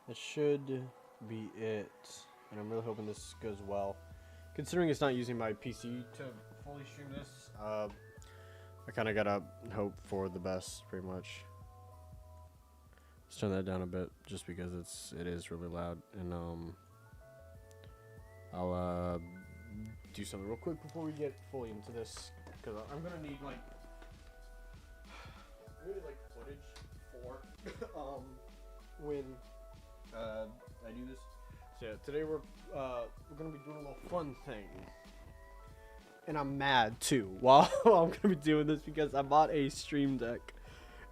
That should be it. And I'm really hoping this goes well. Considering it's not using my PC to fully stream this, I kind of gotta hope for the best, pretty much. Let's turn that down a bit, just because it is really loud. And I'll do something real quick before we get fully into this, because I'm gonna need like footage for when I do this. So yeah, today we're gonna be doing a little fun thing, and I'm mad too while I'm gonna be doing this because I bought a Stream Deck,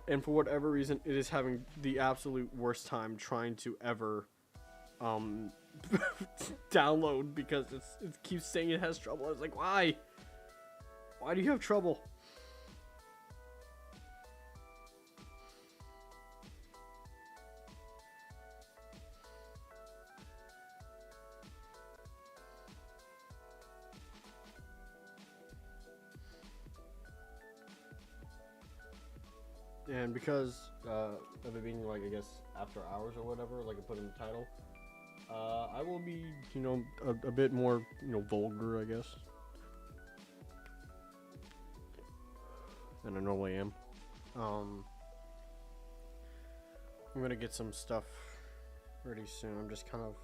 and for whatever reason, it is having the absolute worst time trying to ever download because it keeps saying it has trouble. I was like, why? Why do you have trouble? And because of it being like, I guess, after hours or whatever, like I put in the title, I will be, a bit more, vulgar, I guess, than I normally am. I'm gonna get some stuff ready soon. I'm just kind of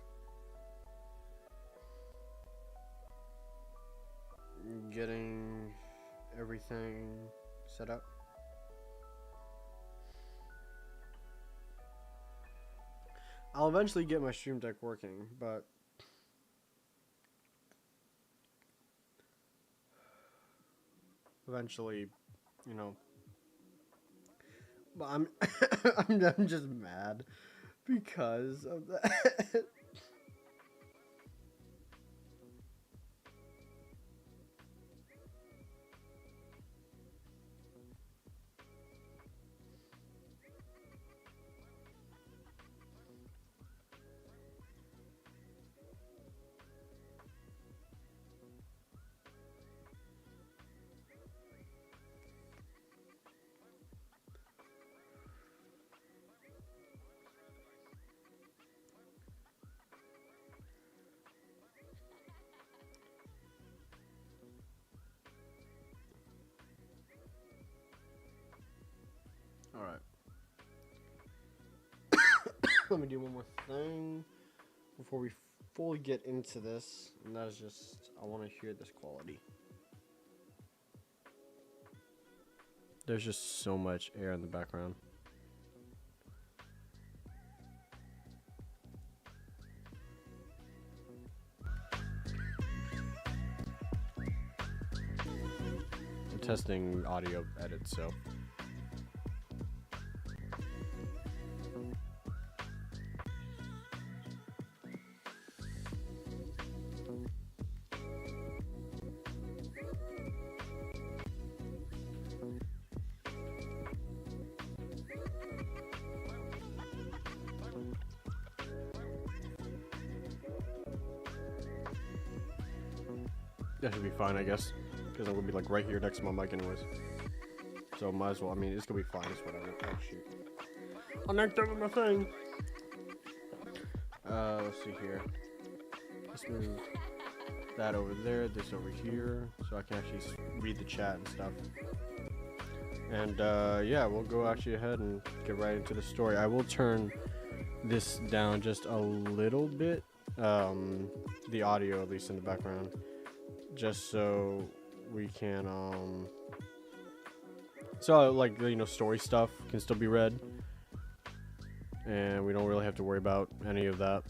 getting everything set up. I'll eventually get my Stream Deck working, but eventually, but I'm I'm just mad because of that. All right. Let me do one more thing before we fully get into this, and that is just, I want to hear this quality. There's just so much air in the background. I'm testing audio edits, so. That should be fine, I guess, because I'm gonna be like right here next to my mic anyways. So might as well. I mean, it's gonna be fine. It's whatever. Oh shoot! I knocked over my thing. Let's see here. Let's move that over there. This over here, so I can actually read the chat and stuff. And yeah, we'll go actually ahead and get right into the story. I will turn this down just a little bit, the audio at least in the background, just so we can so like story stuff can still be read, and we don't really have to worry about any of that,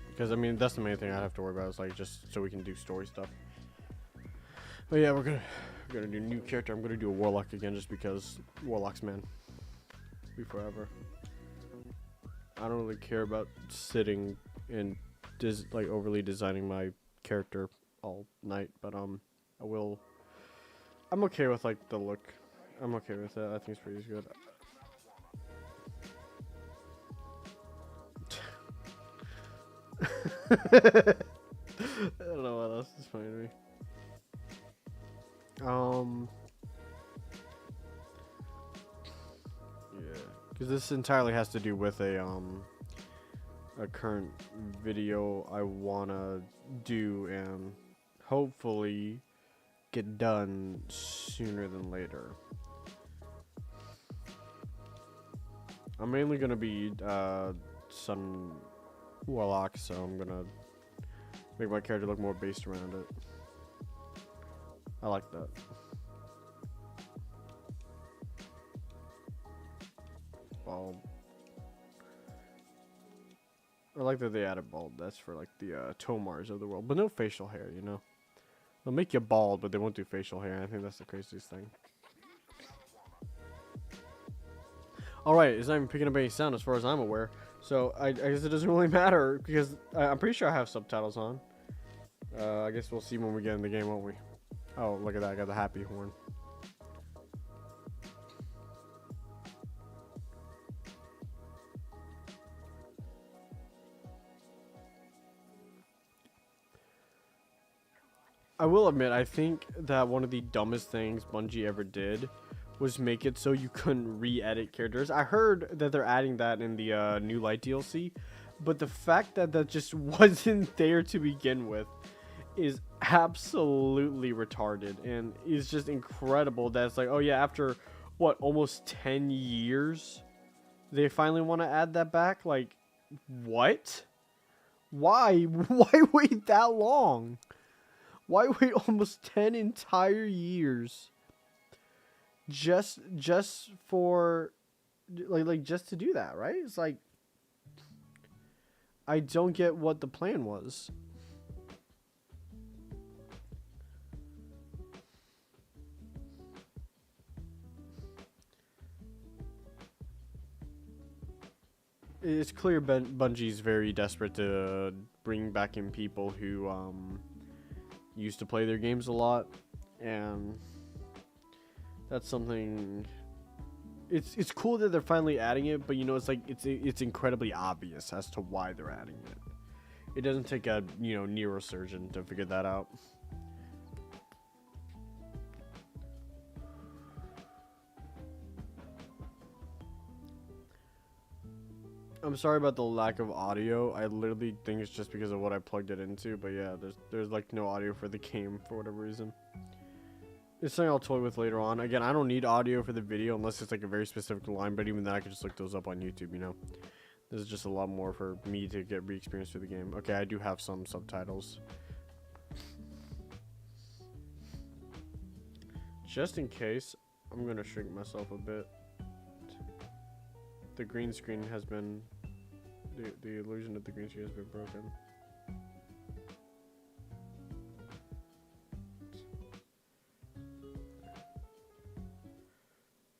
because I mean that's the main thing I have to worry about, is like just so we can do story stuff. But yeah, we're gonna do a new character. I'm gonna do a warlock again, just because warlocks, man, be forever. I don't really care about sitting and like overly designing my character all night, but I'm okay with like the look. I'm okay with it. I think it's pretty good. I don't know what else is funny to me. Yeah. because this entirely has to do with a current video I wanna do and hopefully get done sooner than later. I'm mainly gonna be Sun Warlock, so I'm gonna make my character look more based around it. I like that. Bald. I like that they added bald. That's for like the Tomars of the world, but no facial hair. You know, they'll make you bald, but they won't do facial hair. I think that's the craziest thing. All right, it's not even picking up any sound as far as I'm aware. So I guess it doesn't really matter because I'm pretty sure I have subtitles on. I guess we'll see when we get in the game, won't we? Oh, look at that! I got the happy horn. I will admit, I think that one of the dumbest things Bungie ever did was make it so you couldn't re-edit characters. I heard that they're adding that in the New Light DLC, but the fact that that just wasn't there to begin with is absolutely retarded, and is just incredible that it's like, oh yeah, after what, almost 10 years, they finally want to add that back? Like, what? Why? Why wait that long? Why wait almost 10 entire years just for like just to do that, right? It's like, I don't get what the plan was. It's clear Bungie's very desperate to bring back in people who used to play their games a lot, and that's something. It's cool that they're finally adding it, but you know, it's like it's incredibly obvious as to why they're adding it. It doesn't take a neurosurgeon to figure that out. I'm sorry about the lack of audio. I literally think it's just because of what I plugged it into. But yeah, there's like no audio for the game for whatever reason. It's something I'll toy with later on. Again, I don't need audio for the video unless it's like a very specific line. But even then, I can just look those up on YouTube. You know, this is just a lot more for me to get re-experienced through the game. Okay, I do have some subtitles. Just in case, I'm gonna shrink myself a bit. The green screen has been, the illusion of the green screen has been broken.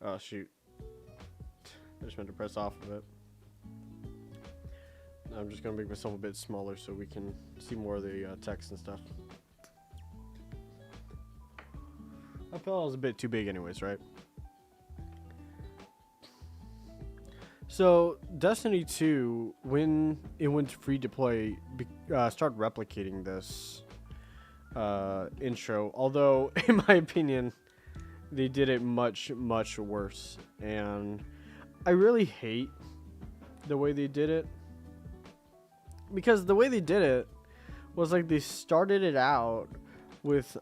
Oh shoot. I just meant to press off of it. I'm just gonna make myself a bit smaller so we can see more of the text and stuff. I felt I was a bit too big anyways, right? So, Destiny 2, when it went free to play, started replicating this intro. Although, in my opinion, they did it much, much worse. And I really hate the way they did it. Because the way they did it was like they started it out with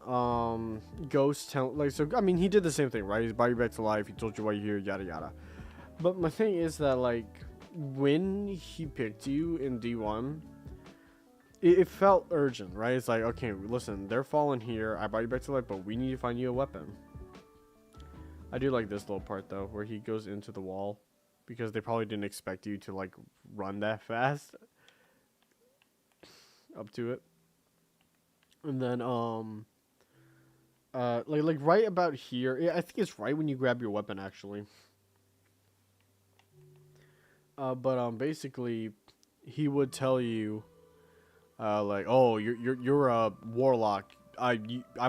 Ghost telling, like, so I mean, he did the same thing, right? He's brought you back to life, he told you why you're here, yada yada. But my thing is that, like, when he picked you in D1, it felt urgent, right? It's like, okay, listen, they're falling here, I brought you back to life, but we need to find you a weapon. I do like this little part though, where he goes into the wall, because they probably didn't expect you to like run that fast up to it. And then like right about here, yeah, I think it's right when you grab your weapon actually. But basically, he would tell you, like, oh, you're a warlock. I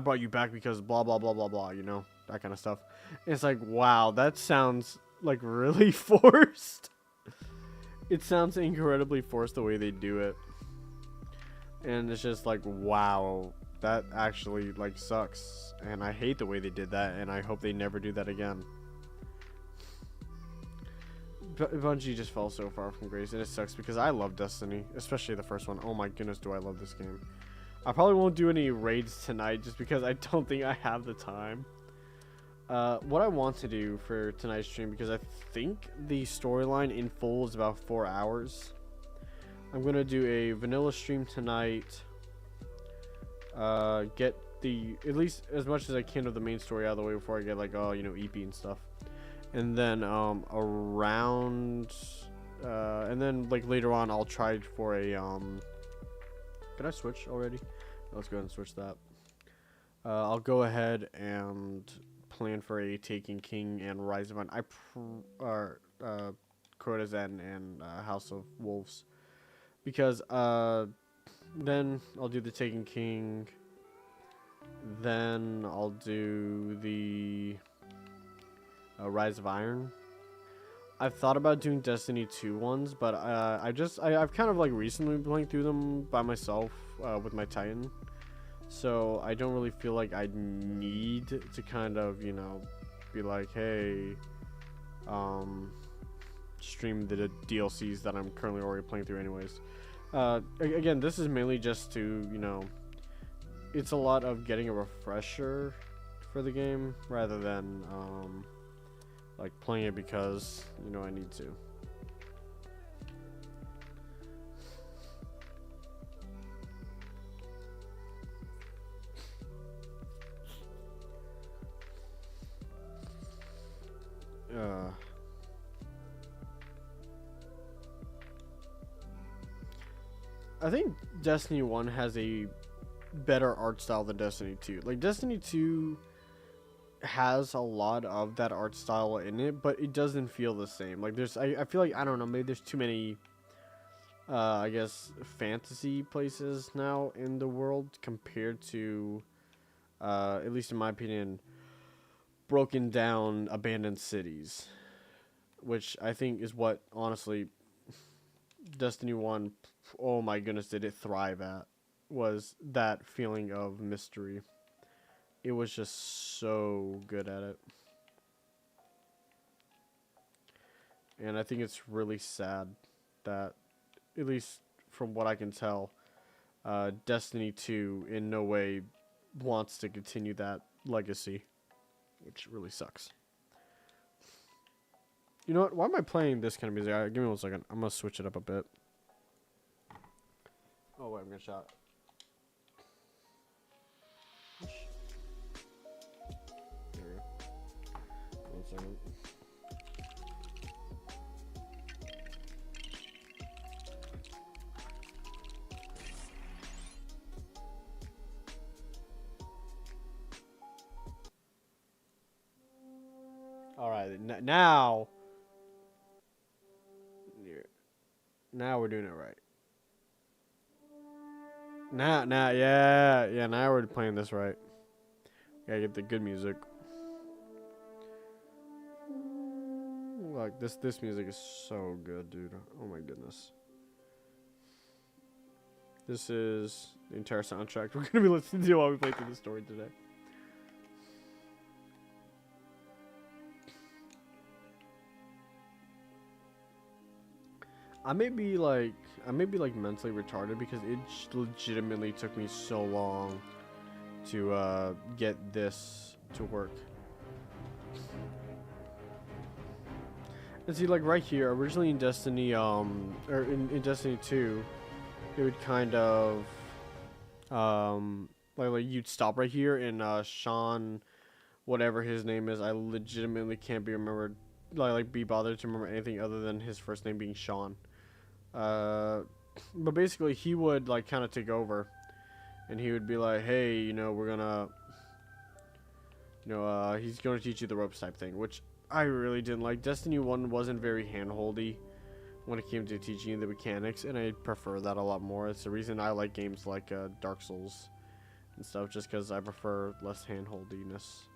brought you back because blah blah blah blah blah. You know, that kind of stuff. And it's like, wow, that sounds like really forced. It sounds incredibly forced the way they do it, and it's just like, wow, that actually like sucks. And I hate the way they did that, and I hope they never do that again. Bungie just fell so far from grace, and it sucks because I love Destiny, especially the first one. Oh my goodness, do I love this game. I probably won't do any raids tonight just because I don't think I have the time. What I want to do for tonight's stream, because I think the storyline in full is about 4 hours. I'm going to do a vanilla stream tonight. Get at least as much as I can of the main story out of the way before I get like, you know, EP and stuff. And then, and then like later on I'll try for a, can I switch already? Let's go ahead and switch that. I'll go ahead and plan for a Taken King and Rise of Crota's End and House of Wolves, because then I'll do the Taken King, then I'll do the Rise of Iron. I've thought about doing Destiny 2 ones, but I've kind of like recently been playing through them by myself with my Titan. So I don't really feel like I need to kind of, you know, be like, hey, stream the DLCs that I'm currently already playing through anyways. Again, this is mainly just to, you know, it's a lot of getting a refresher for the game rather than, like playing it because, you know, I need to. I think Destiny 1 has a better art style than Destiny 2. Like, Destiny 2 has a lot of that art style in it, but it doesn't feel the same. Like, I feel like, I don't know, maybe there's too many, I guess, fantasy places now in the world compared to, at least in my opinion, broken down abandoned cities, which I think is what, honestly, Destiny 1, oh my goodness, did it thrive at, was that feeling of mystery. It was just so good at it. And I think it's really sad that, at least from what I can tell, Destiny 2 in no way wants to continue that legacy, which really sucks. You know what? Why am I playing this kind of music? Give me 1 second. I'm going to switch it up a bit. Oh, wait, I'm going to shot. There we go. 1 second. Alright, now we're doing it right. Now, yeah, now we're playing this right. Gotta get the good music. Like, this music is so good, dude. Oh my goodness. This is the entire soundtrack we're gonna be listening to while we play through the story today. I may be like mentally retarded because it legitimately took me so long to get this to work. And see, like right here, originally in Destiny, or in Destiny 2, it would kind of, like you'd stop right here, and Sean, whatever his name is, I legitimately can't be remembered, like be bothered to remember anything other than his first name being Sean. But basically he would like kind of take over, and he would be like, hey, you know, we're gonna, you know, he's gonna teach you the ropes type thing, which I really didn't like. Destiny 1 wasn't very handholdy when it came to teaching you the mechanics, and I prefer that a lot more. It's the reason I like games like Dark Souls and stuff, just because I prefer less handholdiness.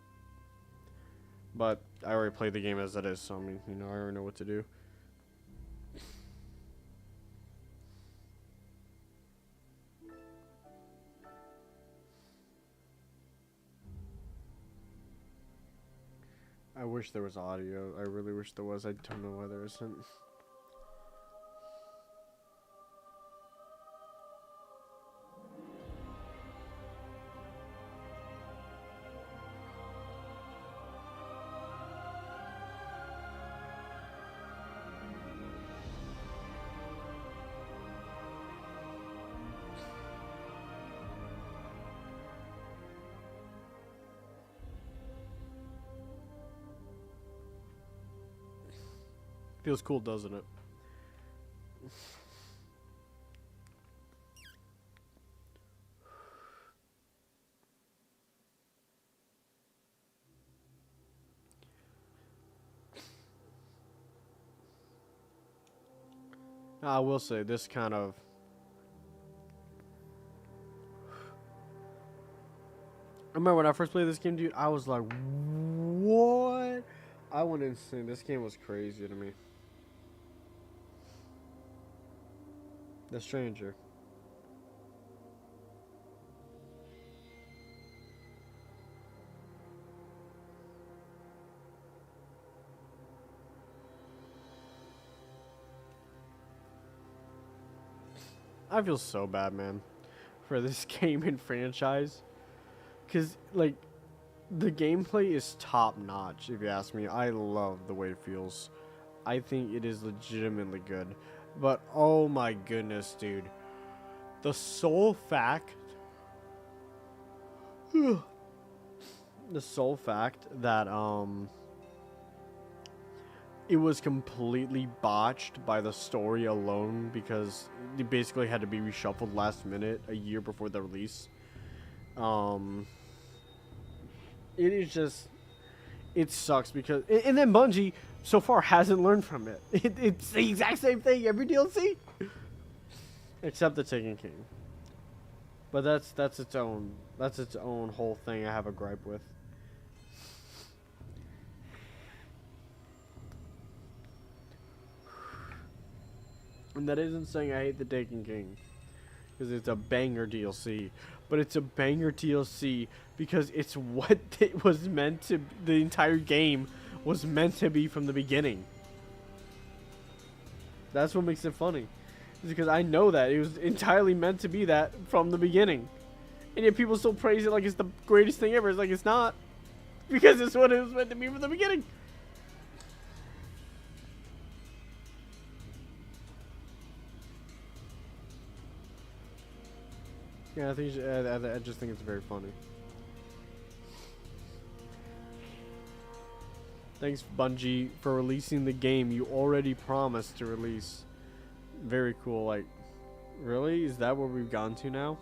But I already played the game as it is, so I mean, you know, I already know what to do. I wish there was audio. I really wish there was. I don't know why there isn't. Feels cool, doesn't it? I will say this kind of I remember when I first played this game, dude, I was like, what? I went insane. This game was crazy to me. The Stranger. I feel so bad, man, for this game and franchise. Because, like, the gameplay is top notch, if you ask me. I love the way it feels. I think it is legitimately good. But, oh my goodness, dude. The sole fact... the sole fact that, it was completely botched by the story alone because it basically had to be reshuffled last minute, a year before the release. It is just... It sucks because... And then Bungie, so far, hasn't learned from it. It's the exact same thing every DLC. Except the Taken King. But that's its own whole thing I have a gripe with. And that isn't saying I hate the Taken King, because it's a banger DLC. But it's a banger DLC because it's what it was meant to... The entire game was meant to be from the beginning. That's what makes it funny. Is because I know that it was entirely meant to be that from the beginning. And yet people still praise it like it's the greatest thing ever. It's like it's not. Because it's what it was meant to be from the beginning. Yeah, I think I just think it's very funny. Thanks, Bungie, for releasing the game you already promised to release. Very cool. Like, really? Is that where we've gone to now?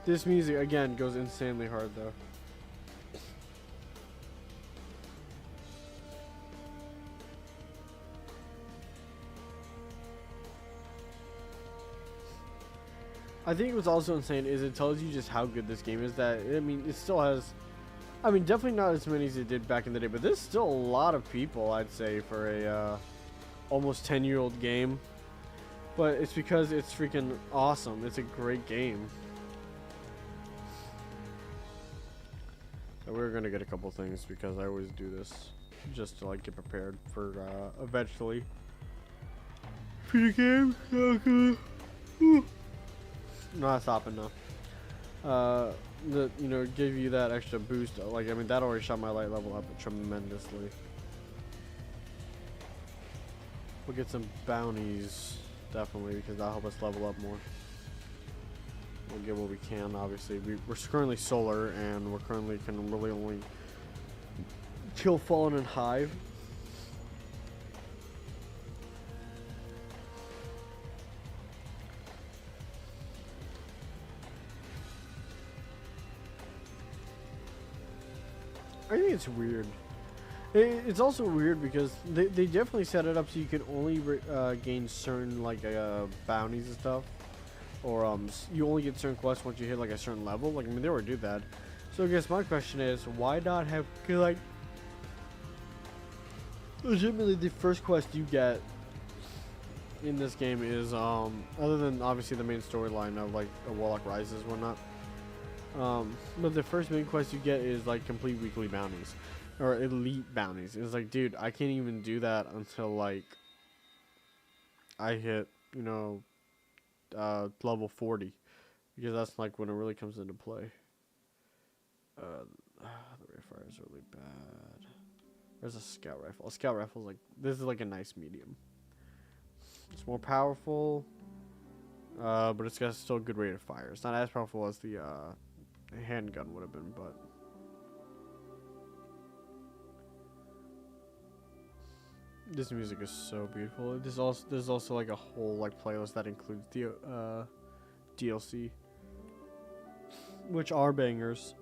This music, again, goes insanely hard, though. I think what's also insane is it tells you just how good this game is. That, I mean, it still has... I mean, definitely not as many as it did back in the day, but there's still a lot of people, I'd say, for a almost 10-year-old game. But it's because it's freaking awesome. It's a great game. So we're gonna get a couple things because I always do this just to like get prepared for eventually. For the game, okay. Not stopping now. Give you that extra boost. Like, I mean, that already shot my light level up tremendously. We'll get some bounties, definitely, because that'll help us level up more. We'll get what we can, obviously. We're currently solar, and we're currently can really only kill Fallen and Hive. I think it's weird. It's also weird because they definitely set it up so you can only gain certain like bounties and stuff, or you only get certain quests once you hit like a certain level. Like, I mean, they already do that. So I guess my question is, why not have like legitimately the first quest you get in this game is other than obviously the main storyline of like a Warlock Rises and whatnot. But the first main quest you get is like complete weekly bounties or elite bounties. It's like, dude, I can't even do that until like I hit, you know, level 40, because that's like when it really comes into play. The rate of fire is really bad. There's a scout rifle. A scout rifle is like, this is like a nice medium. It's more powerful, but it's got still a good rate of fire. It's not as powerful as the handgun would have been, but this music is so beautiful. There's also like a whole like playlist that includes the DLC, which are bangers.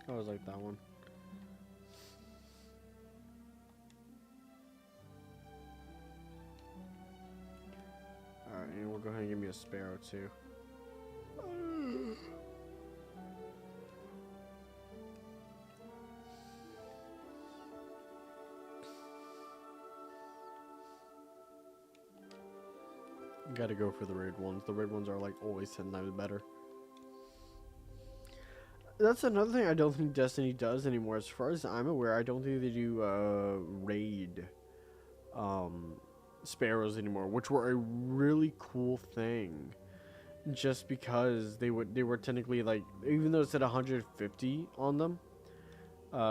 I always like that one. Alright, and we'll go ahead and give me a sparrow too. Gotta go for the raid ones. The raid ones are like always 10 times better. That's another thing I don't think Destiny does anymore. As far as I'm aware, I don't think they do raid sparrows anymore, which were a really cool thing. Just because they were technically like, even though it said 150 on them,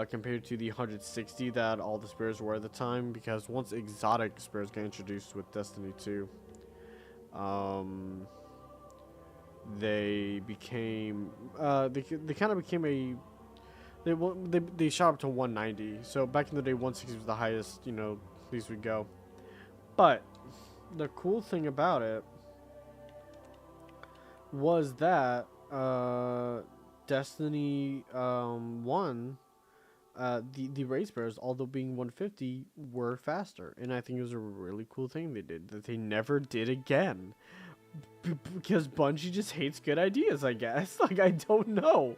compared to the 160 that all the sparrows were at the time, because once exotic sparrows got introduced with Destiny 2, they became they kind of became a they shot up to 190. So back in the day, 160 was the highest, you know, least we go. But the cool thing about it was that Destiny 1, the raid sparrows, although being 150, were faster, and I think it was a really cool thing they did that they never did again. Because Bungie just hates good ideas, I guess. Like, I don't know.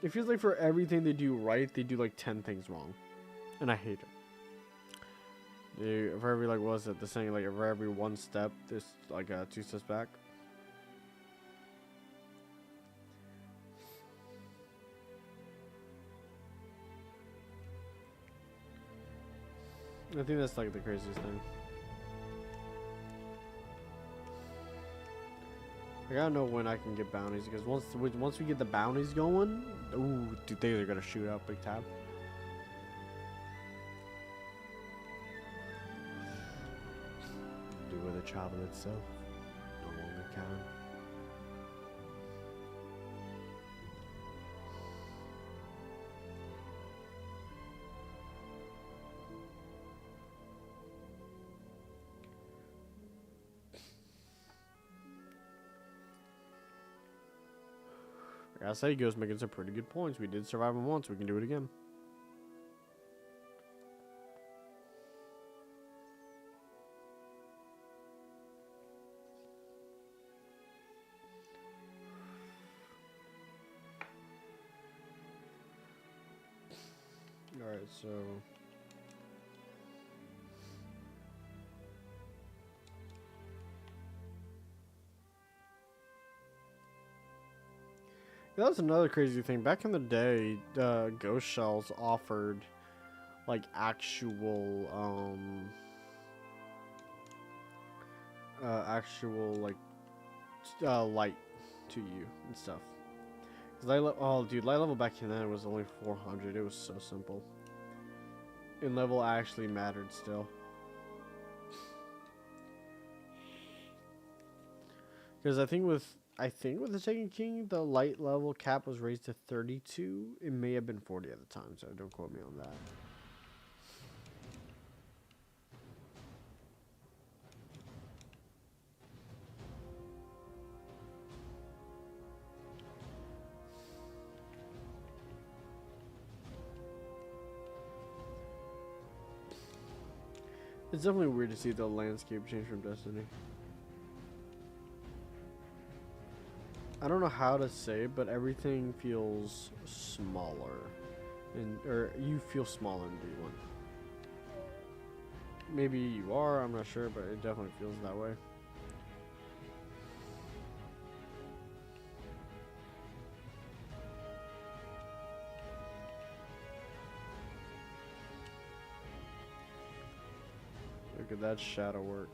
It feels like for everything they do right, they do like 10 things wrong, and I hate it. For every, like, what was it? The saying, like, for every one step, there's like 2 steps back. I think that's like the craziest thing. I gotta know when I can get bounties, because once we get the bounties going, ooh, dude, they are gonna shoot up big time. Do with the travel itself, no longer can. I gotta say, Ghost making some pretty good points. We did survive him once, we can do it again. Alright, so that was another crazy thing. Back in the day, Ghost Shells offered like actual light to you and stuff. Oh dude, light level back in then was only 400. It was so simple. And level actually mattered still. Because I think with the Taken King, the light level cap was raised to 32. It may have been 40 at the time, so don't quote me on that. It's definitely weird to see the landscape change from Destiny. I don't know how to say it, but everything feels smaller. Or you feel smaller in D1. Maybe you are, I'm not sure, but it definitely feels that way. Look at that shadow work.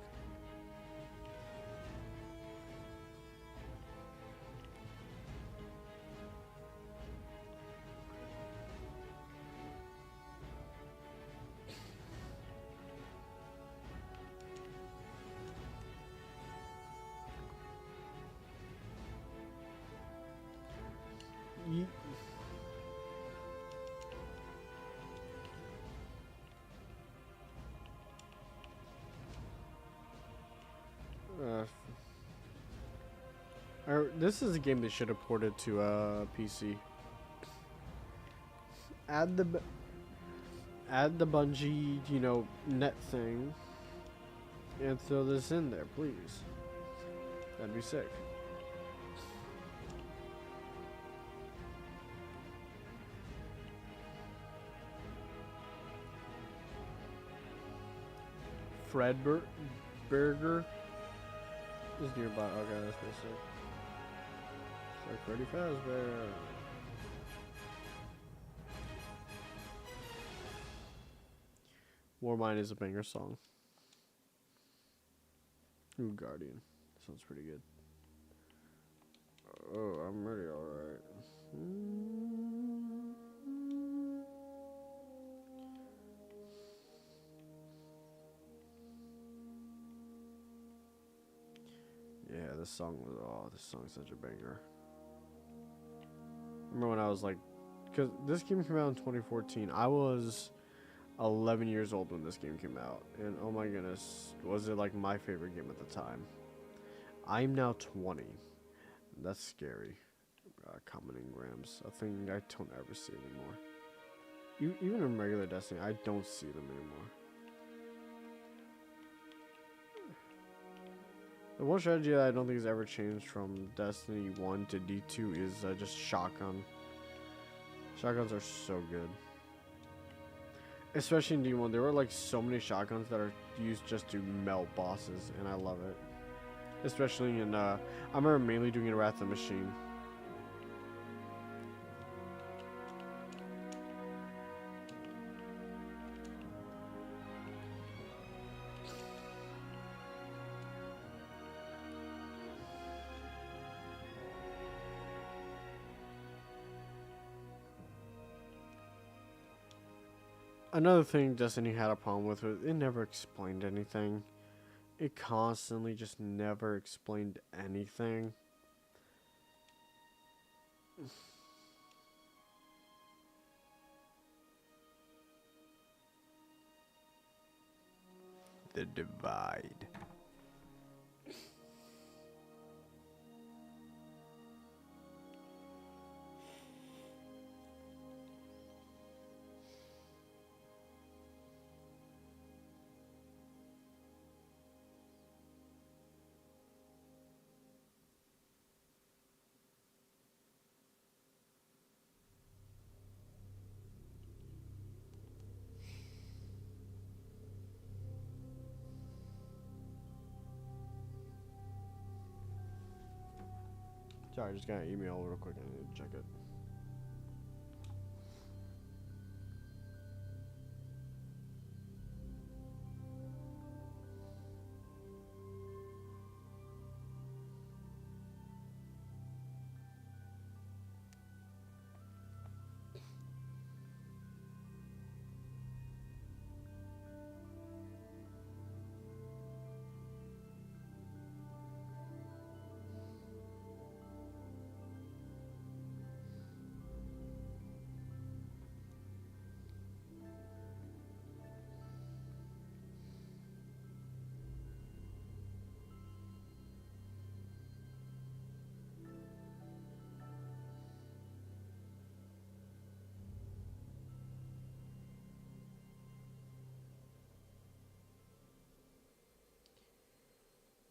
This is a game they should have ported to PC. Add the Bungie, you know, net thing, and throw this in there, please. That'd be sick. Burger is nearby. Okay, that's pretty sick. It's like Freddy Fazbear. Warmind is a banger song. Ooh, Guardian. Sounds pretty good. Oh, I'm ready, alright. Yeah, this song was, oh, this song's such a banger. I remember when I was like, because this game came out in 2014. I was 11 years old when this game came out, and oh my goodness, was it like my favorite game at the time. I'm now 20. That's scary. Common engrams, a thing I don't ever see anymore. Even in regular Destiny, I don't see them anymore. The one strategy that I don't think has ever changed from Destiny 1 to D2 is just shotgun. Shotguns are so good. Especially in D1, there were like so many shotguns that are used just to melt bosses, and I love it. Especially in, I remember mainly doing it in Wrath of the Machine. Another thing Destiny had a problem with was it never explained anything. It constantly just never explained anything. The Divide. Sorry, I just got an email real quick. I need to check it.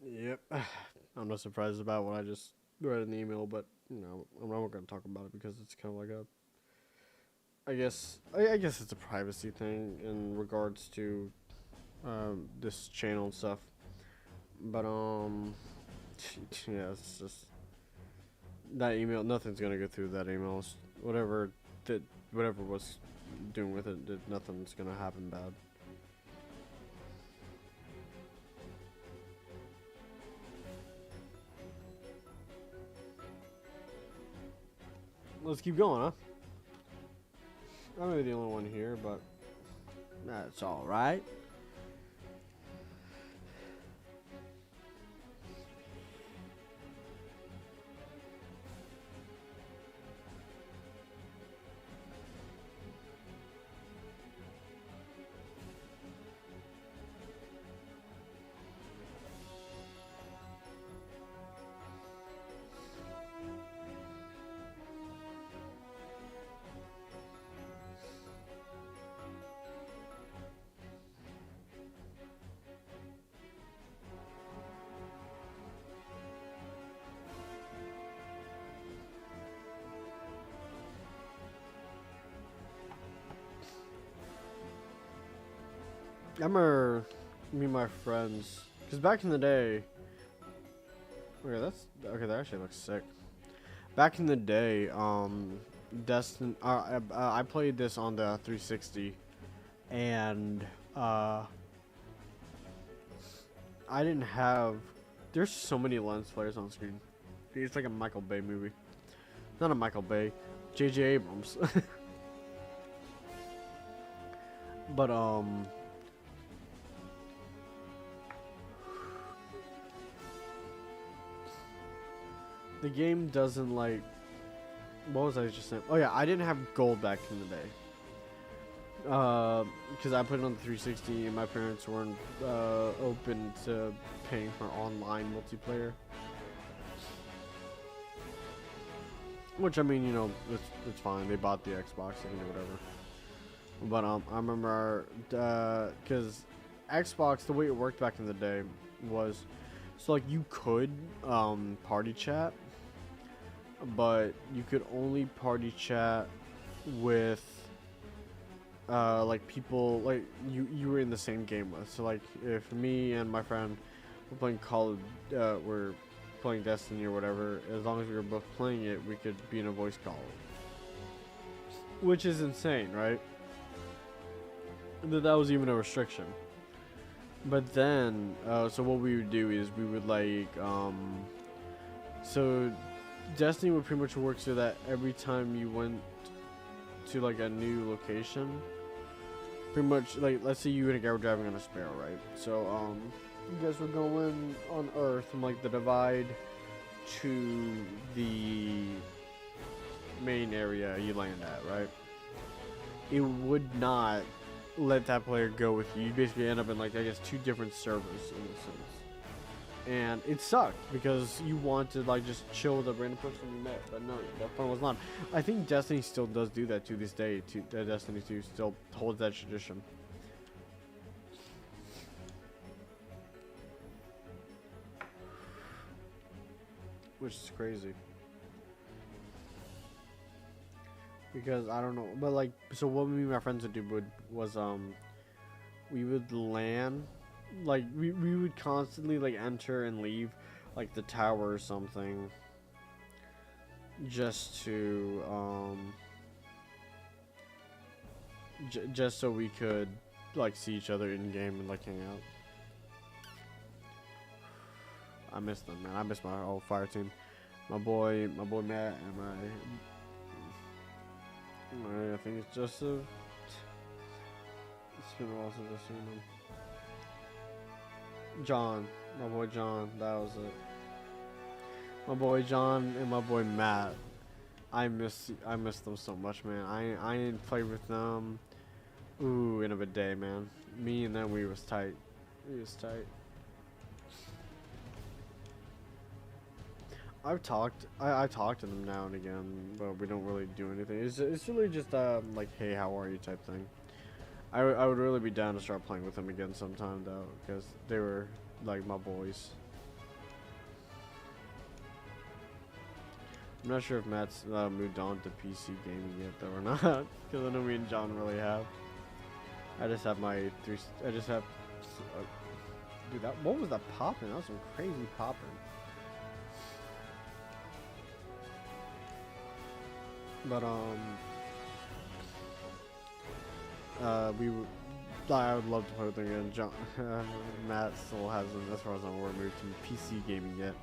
Yep. I'm not surprised about what I just read in the email, but you know, I'm not going to talk about it because it's kind of like a. I guess it's a privacy thing in regards to this channel and stuff. But yeah, it's just that email. Nothing's gonna go through that email. Whatever that whatever was doing with it, nothing's gonna happen bad. Let's keep going, huh? I'm maybe the only one here, but that's all right. I remember me and my friends, because back in the day, that actually looks sick. Back in the day, I played this on the 360, and I didn't have. There's so many lens flares on screen. It's like a Michael Bay movie. Not a Michael Bay, J.J. Abrams. But the game doesn't like. What was I just saying? Oh yeah, I didn't have gold back in the day. Because I put it on the 360 and my parents weren't open to paying for online multiplayer. Which, I mean, you know, it's fine. They bought the Xbox, they can do whatever. But I remember, because Xbox, the way it worked back in the day was, so like you could party chat, but you could only party chat with like people like you were in the same game with. So like if me and my friend were playing we're playing Destiny or whatever, as long as we were both playing it, we could be in a voice call, which is insane, right? That was even a restriction. But then so what we would do is we would like so Destiny would pretty much work so that every time you went to like a new location, pretty much like let's say you and a guy were driving on a Sparrow, right? So you guys were going on Earth from like the Divide to the main area you land at, right? It would not let that player go with you. You basically end up in like I guess two different servers in a sense. And it sucked because you want to like just chill with a random person you met, but no, that fun was not. I think Destiny still does do that to this day. Destiny 2 still holds that tradition. Which is crazy. Because I don't know, but like, so what me and my friends would do was we would land, like we would constantly like enter and leave, like the tower or something, just to just so we could like see each other in game and like hang out. I miss them, man. I miss my old fire team. My boy Matt and I think it's Joseph. It's been a while since I've seen him. John, my boy John, that was it. My boy John and my boy Matt. I miss them so much, man. I ain't played with them. Ooh, in a day, man. Me and them, we was tight. We was tight. I talk to them now and again, but we don't really do anything. It's really just like, hey, how are you type thing. I would really be down to start playing with them again sometime though, because they were like my boys. I'm not sure if Matt's moved on to PC gaming yet though or not, because I know me and John really have. I just have my three. I just have. Dude, that what was that popping? That was some crazy popping. But I would love to play with them again. John, Matt still hasn't, as far as I'm aware, moved to PC gaming yet.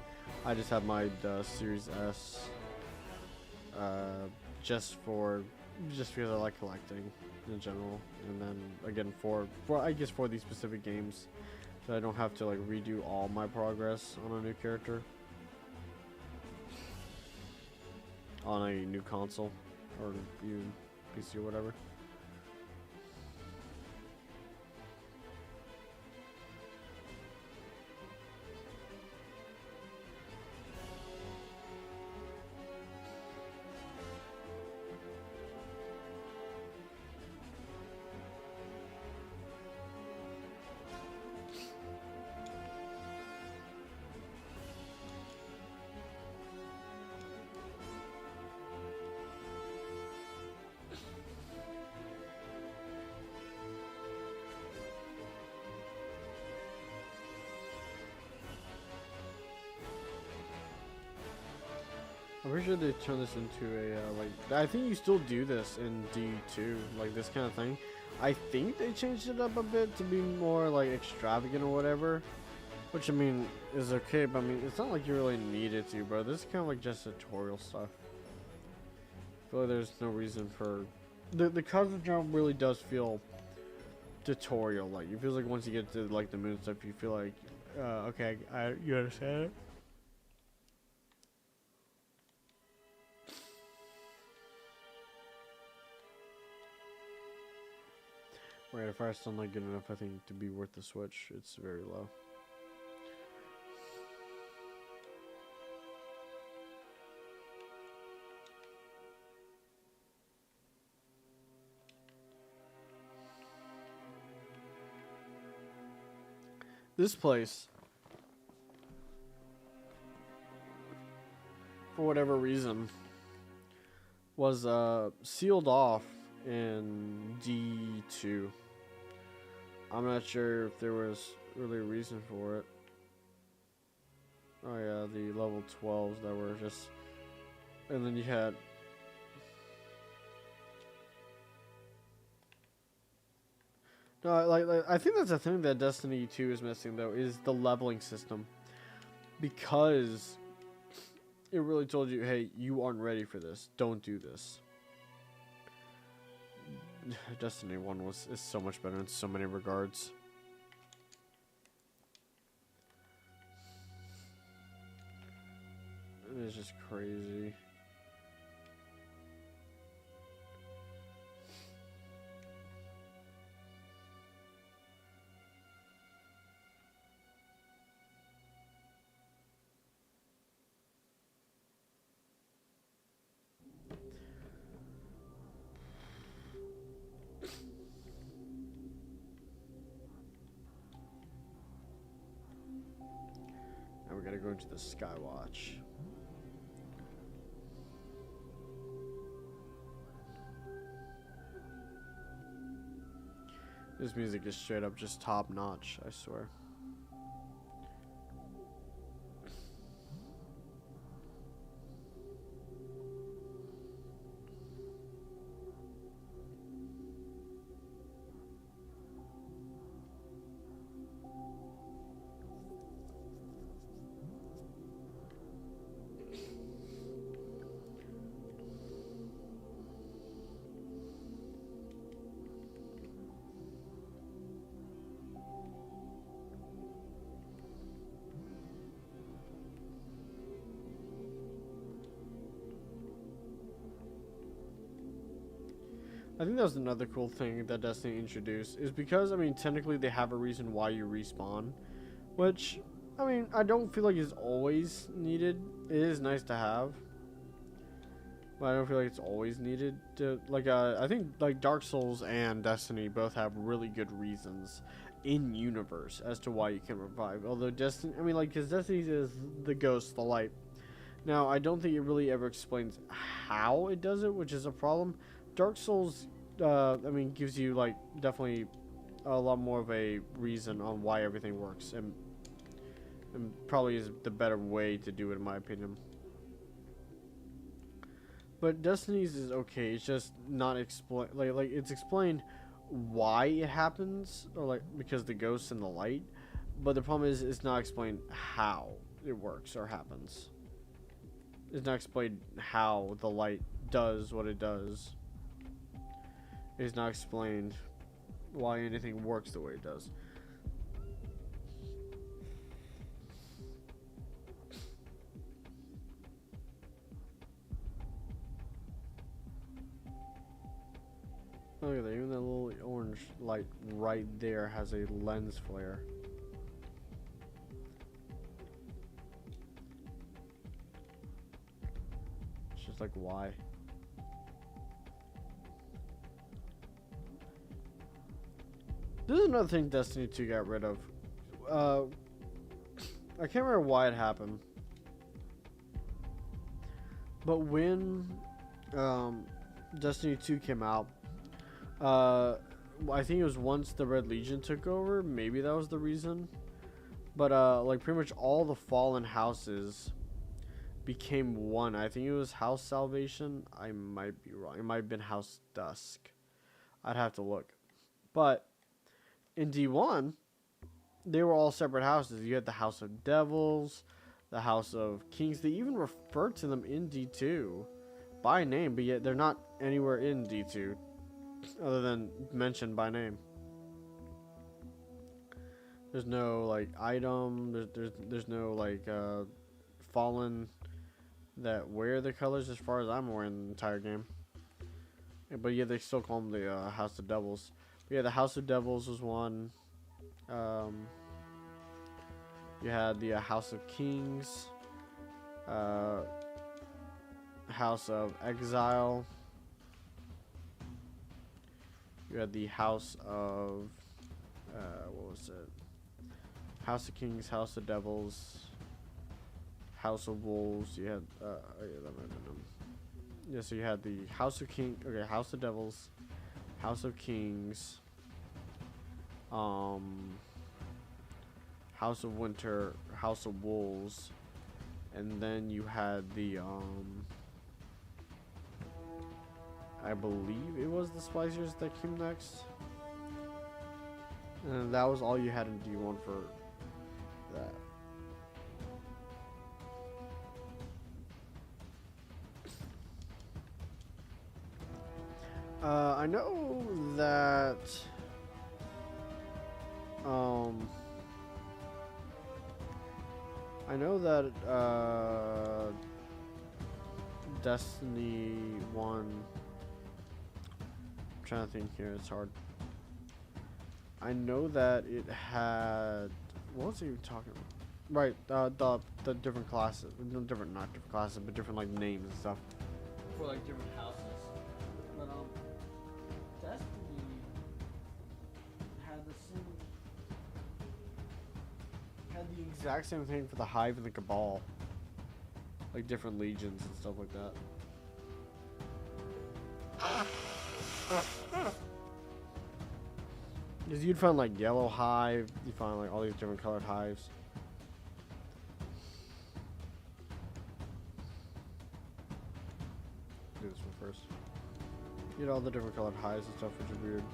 I just have my Series S, just because I like collecting in general, and then again for I guess for these specific games, so I don't have to like redo all my progress on a new character on a new console or even PC or whatever. I'm pretty sure they turned this into a, like, I think you still do this in D2, like this kind of thing. I think they changed it up a bit to be more, like, extravagant or whatever. Which, I mean, is okay, but I mean, it's not like you really needed to, bro. This is kind of like just tutorial stuff. I feel like there's no reason for... The Cosmic Jump really does feel tutorial-like. It feels like once you get to, like, the moon stuff, you feel like, okay, you understand it? Right, if I'm still not good enough, I think, to be worth the switch, it's very low. This place, for whatever reason, was sealed off in D2. I'm not sure if there was really a reason for it. Oh yeah, the level 12s that were just... And then you had... No, like I think that's the thing that Destiny 2 is missing, though, is the leveling system. Because it really told you, hey, you aren't ready for this. Don't do this. Destiny 1 is so much better in so many regards. It's just crazy. Now we gotta go into the Skywatch. This music is straight up just top notch, I swear. I think that was another cool thing that Destiny introduced, is because, I mean, technically they have a reason why you respawn, which, I mean, I don't feel like is always needed. It is nice to have, but I don't feel like it's always needed to, like, I think, like, Dark Souls and Destiny both have really good reasons in universe as to why you can revive, although Destiny, I mean, like, because Destiny is the ghost, the light. Now, I don't think it really ever explains how it does it, which is a problem. Dark Souls, I mean, gives you like definitely a lot more of a reason on why everything works, and probably is the better way to do it, in my opinion. But Destiny's is okay. It's just not explain like it's explained why it happens, or like because the ghosts and the light. But the problem is it's not explained how it works or happens. It's not explained how the light does what it does. It's not explained why anything works the way it does. Look at that, even that little orange light right there has a lens flare. It's just like, why? This is another thing Destiny 2 got rid of. I can't remember why it happened. But when Destiny 2 came out, I think it was once the Red Legion took over. Maybe that was the reason. But like pretty much all the fallen houses became one. I think it was House Salvation. I might be wrong. It might have been House Dusk. I'd have to look. But in D1, they were all separate houses. You had the House of Devils, the House of Kings. They even referred to them in D2 by name, but yet they're not anywhere in D2 other than mentioned by name. There's no like item. There's no like fallen that wear the colors, as far as I'm aware, in the entire game. Yeah, but yeah, they still call them the House of Devils. But yeah, the House of Devils was one. You had the House of Kings, House of Exile. You had the House of what was it? House of Kings, House of Devils, House of Wolves. You had oh yeah, that might have been them. Yeah, so you had the House of King. Okay, House of Devils, House of Kings, House of Winter, House of Wolves, and then you had the I believe it was the Splicers that came next, and that was all you had in D1 for that. I know that Destiny 1, I'm trying to think here, it's hard. I know that it had, what was he talking about? Right, the different classes, not different classes, but different like names and stuff for like different houses. But Destiny had the exact same thing for the Hive and the Cabal, like different legions and stuff like that. Because you'd find like yellow hive, you find like all these different colored hives. Do this one first. You had all the different colored hives and stuff, which is weird.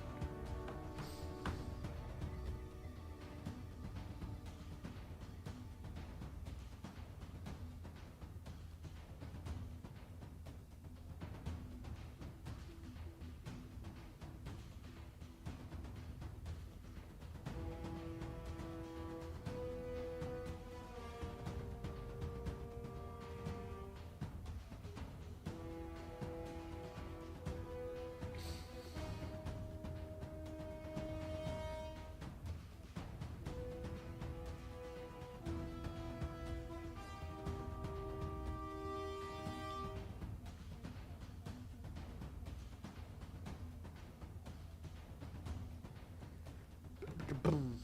Boom.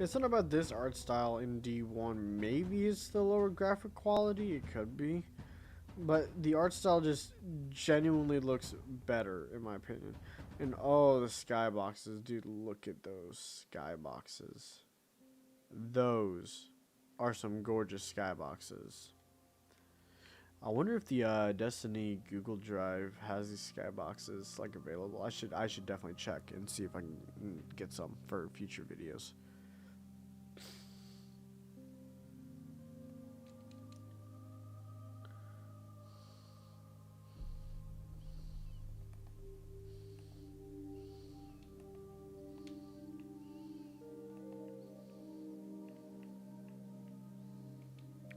It's not about this art style in D1. Maybe it's the lower graphic quality. It could be. But the art style just genuinely looks better, in my opinion. And oh, the skyboxes. Dude, look at those skyboxes. Those are some gorgeous skyboxes. I wonder if the Destiny Google Drive has these skyboxes like available. I should definitely check and see if I can get some for future videos.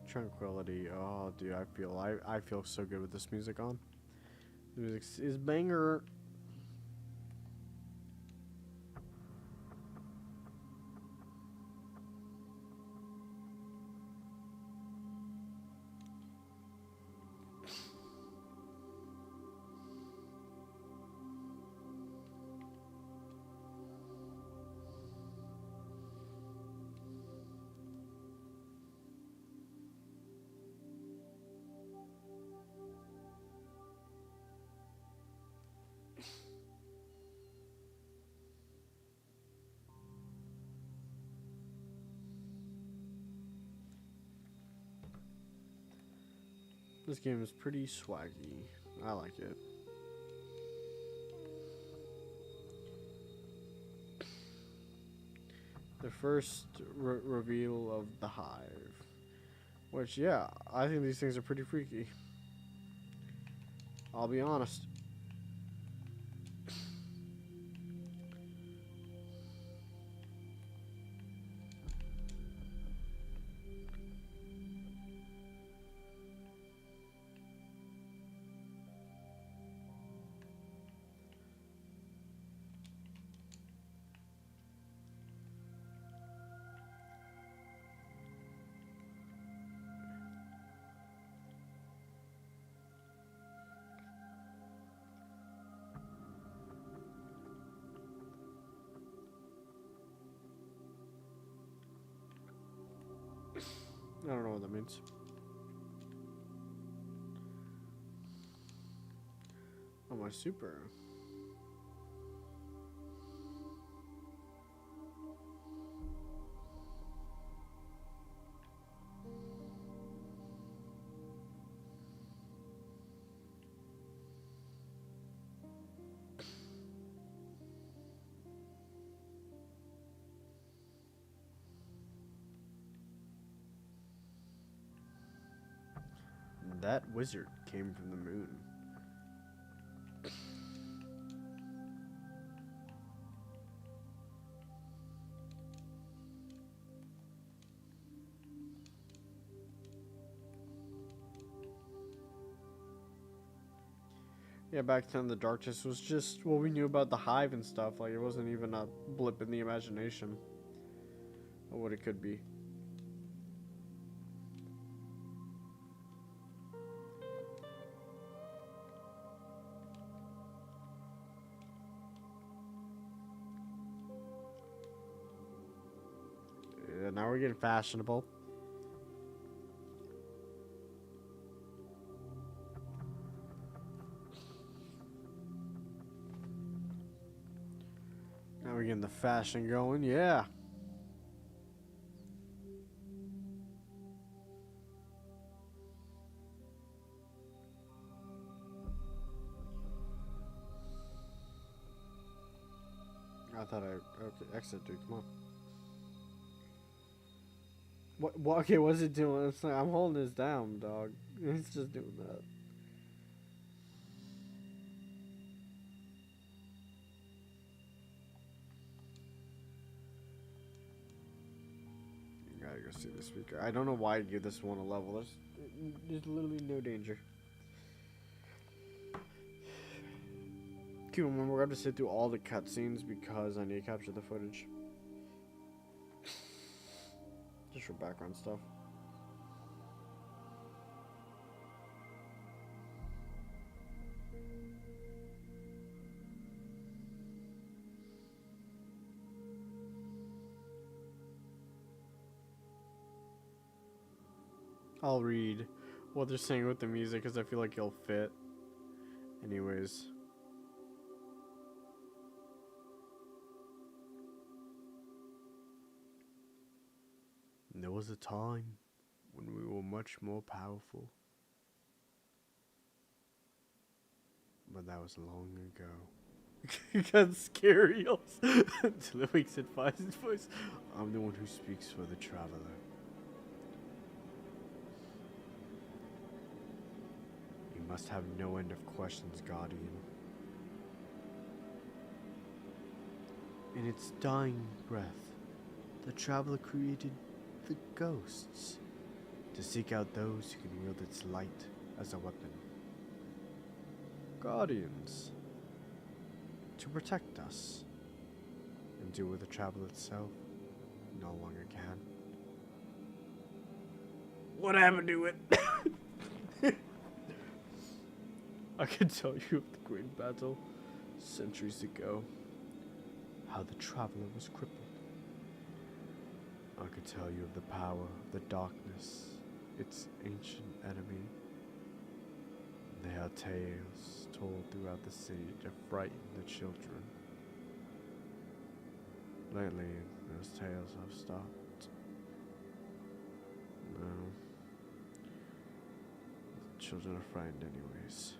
Tranquility. Oh, dude, I feel so good with this music on. The music is banger. This game is pretty swaggy. I like it. The first reveal of the Hive. Which, yeah, I think these things are pretty freaky. I'll be honest. I don't know what that means. Oh, my super. That wizard came from the moon. Yeah, back then the darkness was just what we knew about the Hive and stuff. Like, it wasn't even a blip in the imagination of what it could be. Yeah, now we're getting fashionable. Now we're getting the fashion going, yeah. I thought okay, exit, dude, come on. What, okay, what's it doing? It's like, I'm holding this down, dog. It's just doing that. You gotta go see the speaker. I don't know why I give this one a level. There's literally no danger. Okay, remember, we're going to sit through all the cutscenes because I need to capture the footage. Just for background stuff. I'll read what they're saying with the music because I feel like it'll fit. Anyways. There was a time when we were much more powerful. But that was long ago. It got scary until it makes it finds his voice. I'm the one who speaks for the traveler. You must have no end of questions, Guardian. In its dying breath, the traveler created the ghosts to seek out those who can wield its light as a weapon. Guardians to protect us and do what the traveler itself no longer can. What happened to it? I can tell you of the great battle centuries ago, how the traveler was crippled. I could tell you of the power of the darkness, its ancient enemy. There are tales told throughout the city to frighten the children. Lately, those tales have stopped. No. The children are frightened anyways.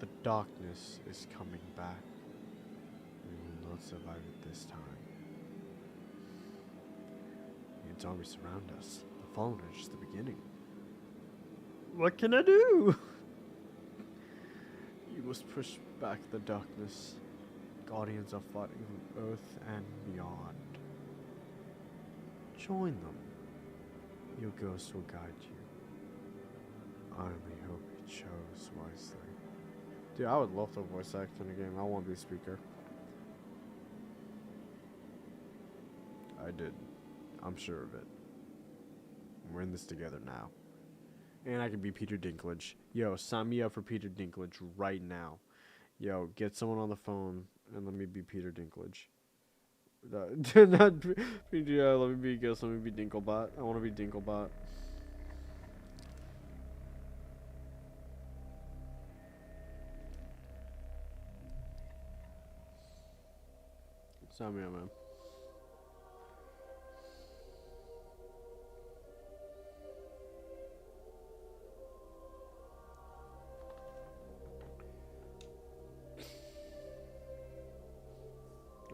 The darkness is coming back. We will not survive it this time. Its armies surround us. The fallen are just the beginning. What can I do? You must push back the darkness. Guardians are fighting from Earth and beyond. Join them. Your ghost will guide you. I only hope you chose wisely. Dude, I would love to voice act in a game. I want to be a speaker. I did. I'm sure of it. We're in this together now. And I can be Peter Dinklage. Yo, sign me up for Peter Dinklage right now. Yo, get someone on the phone and let me be Peter Dinklage. Not yeah, let me be Ghost, let me be Dinklebot. I want to be Dinklebot. Sign me up, man.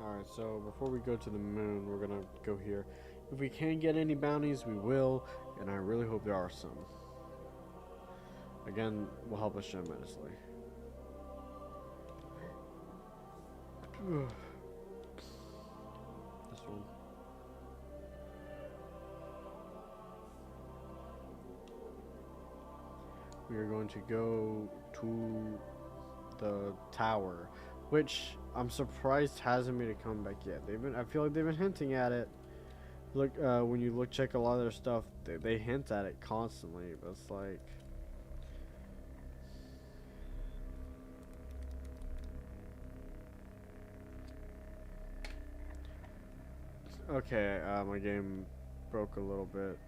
Alright, so before we go to the moon, we're gonna go here. If we can get any bounties, we will, and I really hope there are some. Again, will help us tremendously. This one. We are going to go to the tower, which I'm surprised hasn't made a comeback yet. I feel like they've been hinting at it. Look, when you check a lot of their stuff, they hint at it constantly, but it's like, okay, my game broke a little bit.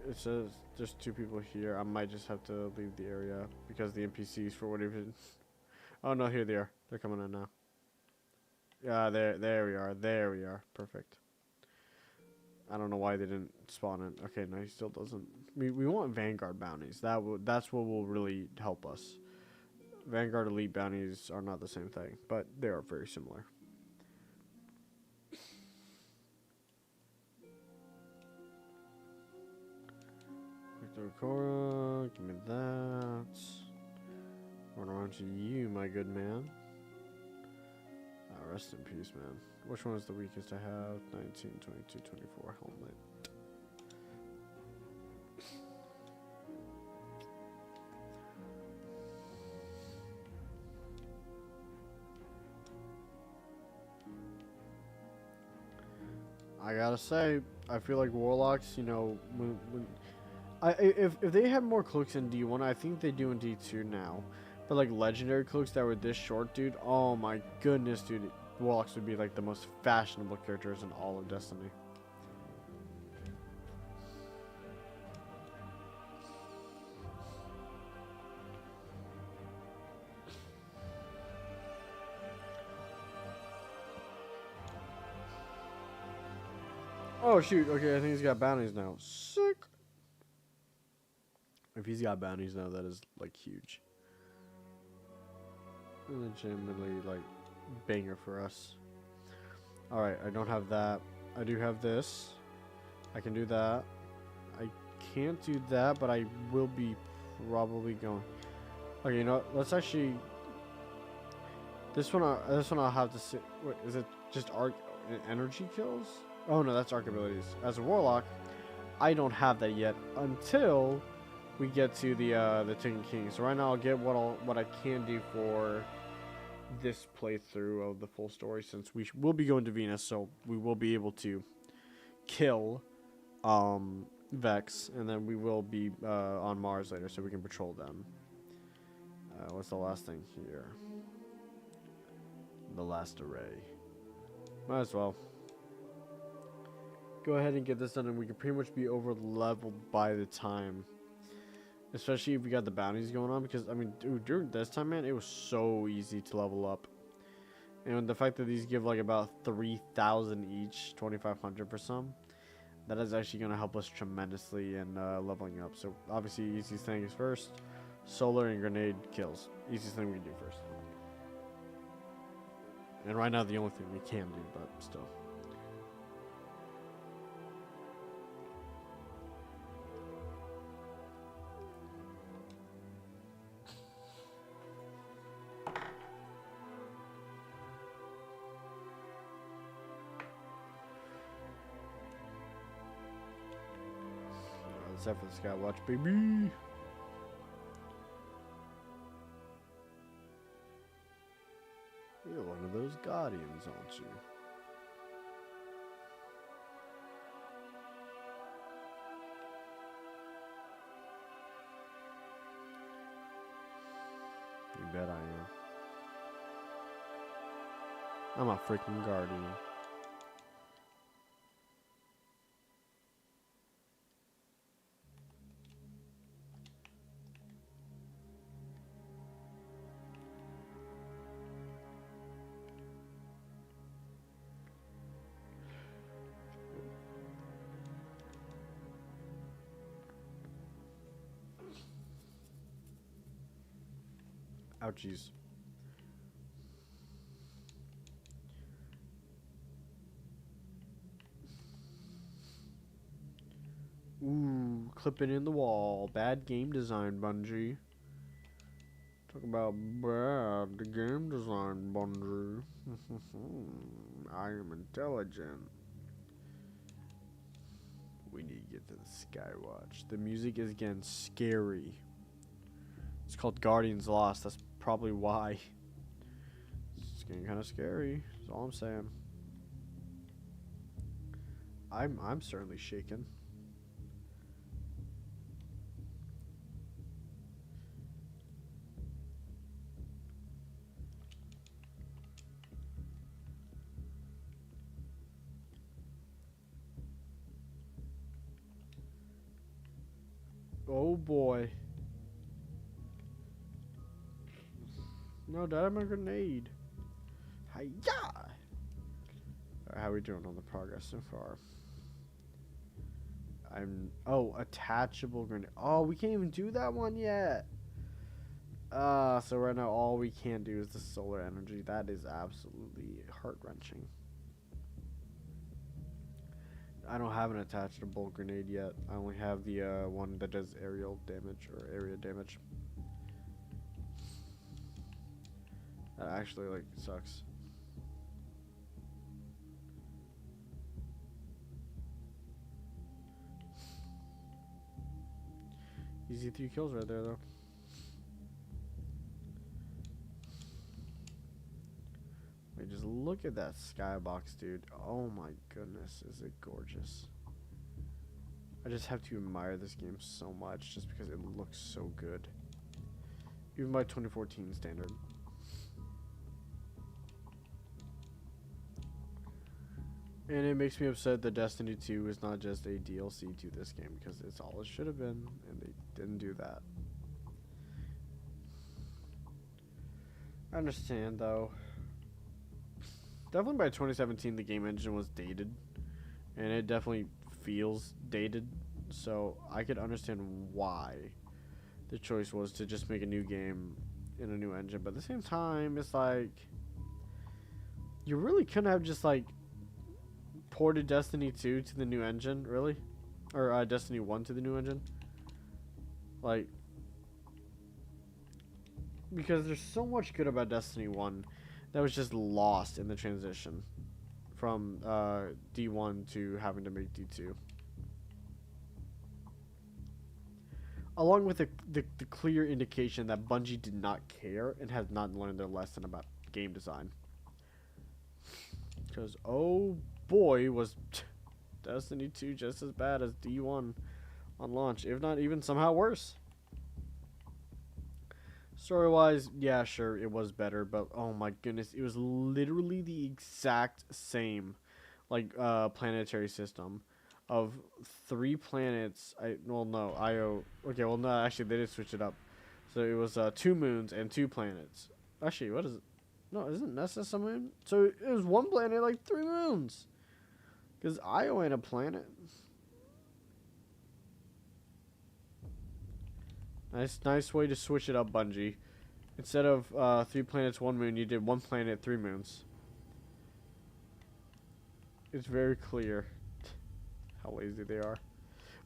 It says there's 2 people here. I might just have to leave the area because the NPCs, for whatever. Oh no, here they are. They're coming in now. Yeah, there we are. There we are. Perfect. I don't know why they didn't spawn it. Okay, no, he still doesn't. We want Vanguard bounties. That's what will really help us. Vanguard Elite bounties are not the same thing, but they are very similar. Victor Cora, give me that. Run around to you, my good man. Rest in peace, man. Which one is the weakest I have? 19, 22, 24. Helmet. I gotta say, I feel like Warlocks, you know, if they had more cloaks in D1, I think they do in D2 now. But like legendary cloaks that were this short, dude. Oh my goodness, dude. Warlocks would be like the most fashionable characters in all of Destiny. Oh shoot, okay, I think he's got bounties now. Sick. If he's got bounties now, that is like huge. Legitimately like banger for us. Alright, I don't have that. I do have this. I can do that. I can't do that, but I will be probably going. Okay, you know what? Let's actually. This one I'll have to see. Wait, is it just arc energy kills? Oh no, that's arc abilities. As a warlock, I don't have that yet until we get to the Taken King. So right now I'll get what I can do for this playthrough of the full story, since we will be going to Venus, so we will be able to kill Vex, and then we will be on Mars later, so we can patrol them. What's the last thing here? The last array. Might as well go ahead and get this done, and we can pretty much be over leveled by the time, especially if we got the bounties going on, because I mean, dude, during this time, man, it was so easy to level up. And the fact that these give like about 3,000 each, 2,500 for some, that is actually going to help us tremendously in leveling up. So obviously, easiest thing is first, solar and grenade kills. Easiest thing we can do first. And right now, the only thing we can do, but still. Except for the Skywatch, baby. You're one of those guardians, aren't you? You bet I am. I'm a freaking guardian. Ouchies. Ooh, clip it in the wall. Bad game design, Bungie. Talk about bad game design, Bungie. I am intelligent. We need to get to the Skywatch. The music is getting scary. It's called Guardians Lost. That's probably why. It's getting kind of scary. That's all I'm saying. I'm certainly shaken. Oh boy. No, that I'm a grenade. Hiya! How are we doing on the progress so far? Oh, attachable grenade. Oh, we can't even do that one yet. So right now all we can do is the solar energy. That is absolutely heart-wrenching. I don't have an attachable grenade yet. I only have the one that does aerial damage or area damage. That actually like sucks. Easy 3 kills right there though. Wait, just look at that skybox, dude. Oh my goodness, is it gorgeous. I just have to admire this game so much just because it looks so good. Even by 2014 standard. And it makes me upset that Destiny 2 is not just a DLC to this game, because it's all it should have been, and they didn't do that. I understand, though. Definitely by 2017, the game engine was dated, and it definitely feels dated, so I could understand why the choice was to just make a new game in a new engine. But at the same time, it's like, you really couldn't have just, like, ported Destiny 2 to the new engine, really? Or Destiny 1 to the new engine? Like, because there's so much good about Destiny 1 that was just lost in the transition from D1 to having to make D2. Along with the clear indication that Bungie did not care and has not learned their lesson about game design. Because, oh boy, was Destiny 2 just as bad as D1 on launch, if not even somehow worse. Story-wise, yeah, sure, it was better, but oh my goodness, it was literally the exact same, like, planetary system of 3 planets. Okay, well, no, actually, they did switch it up. So it was 2 moons and 2 planets. Actually, what is it? No, isn't Nessus a moon? So it was 1 planet, like 3 moons. Because Io ain't a planet. Nice way to switch it up, Bungie. Instead of 3 planets, 1 moon, you did 1 planet, 3 moons. It's very clear how lazy they are.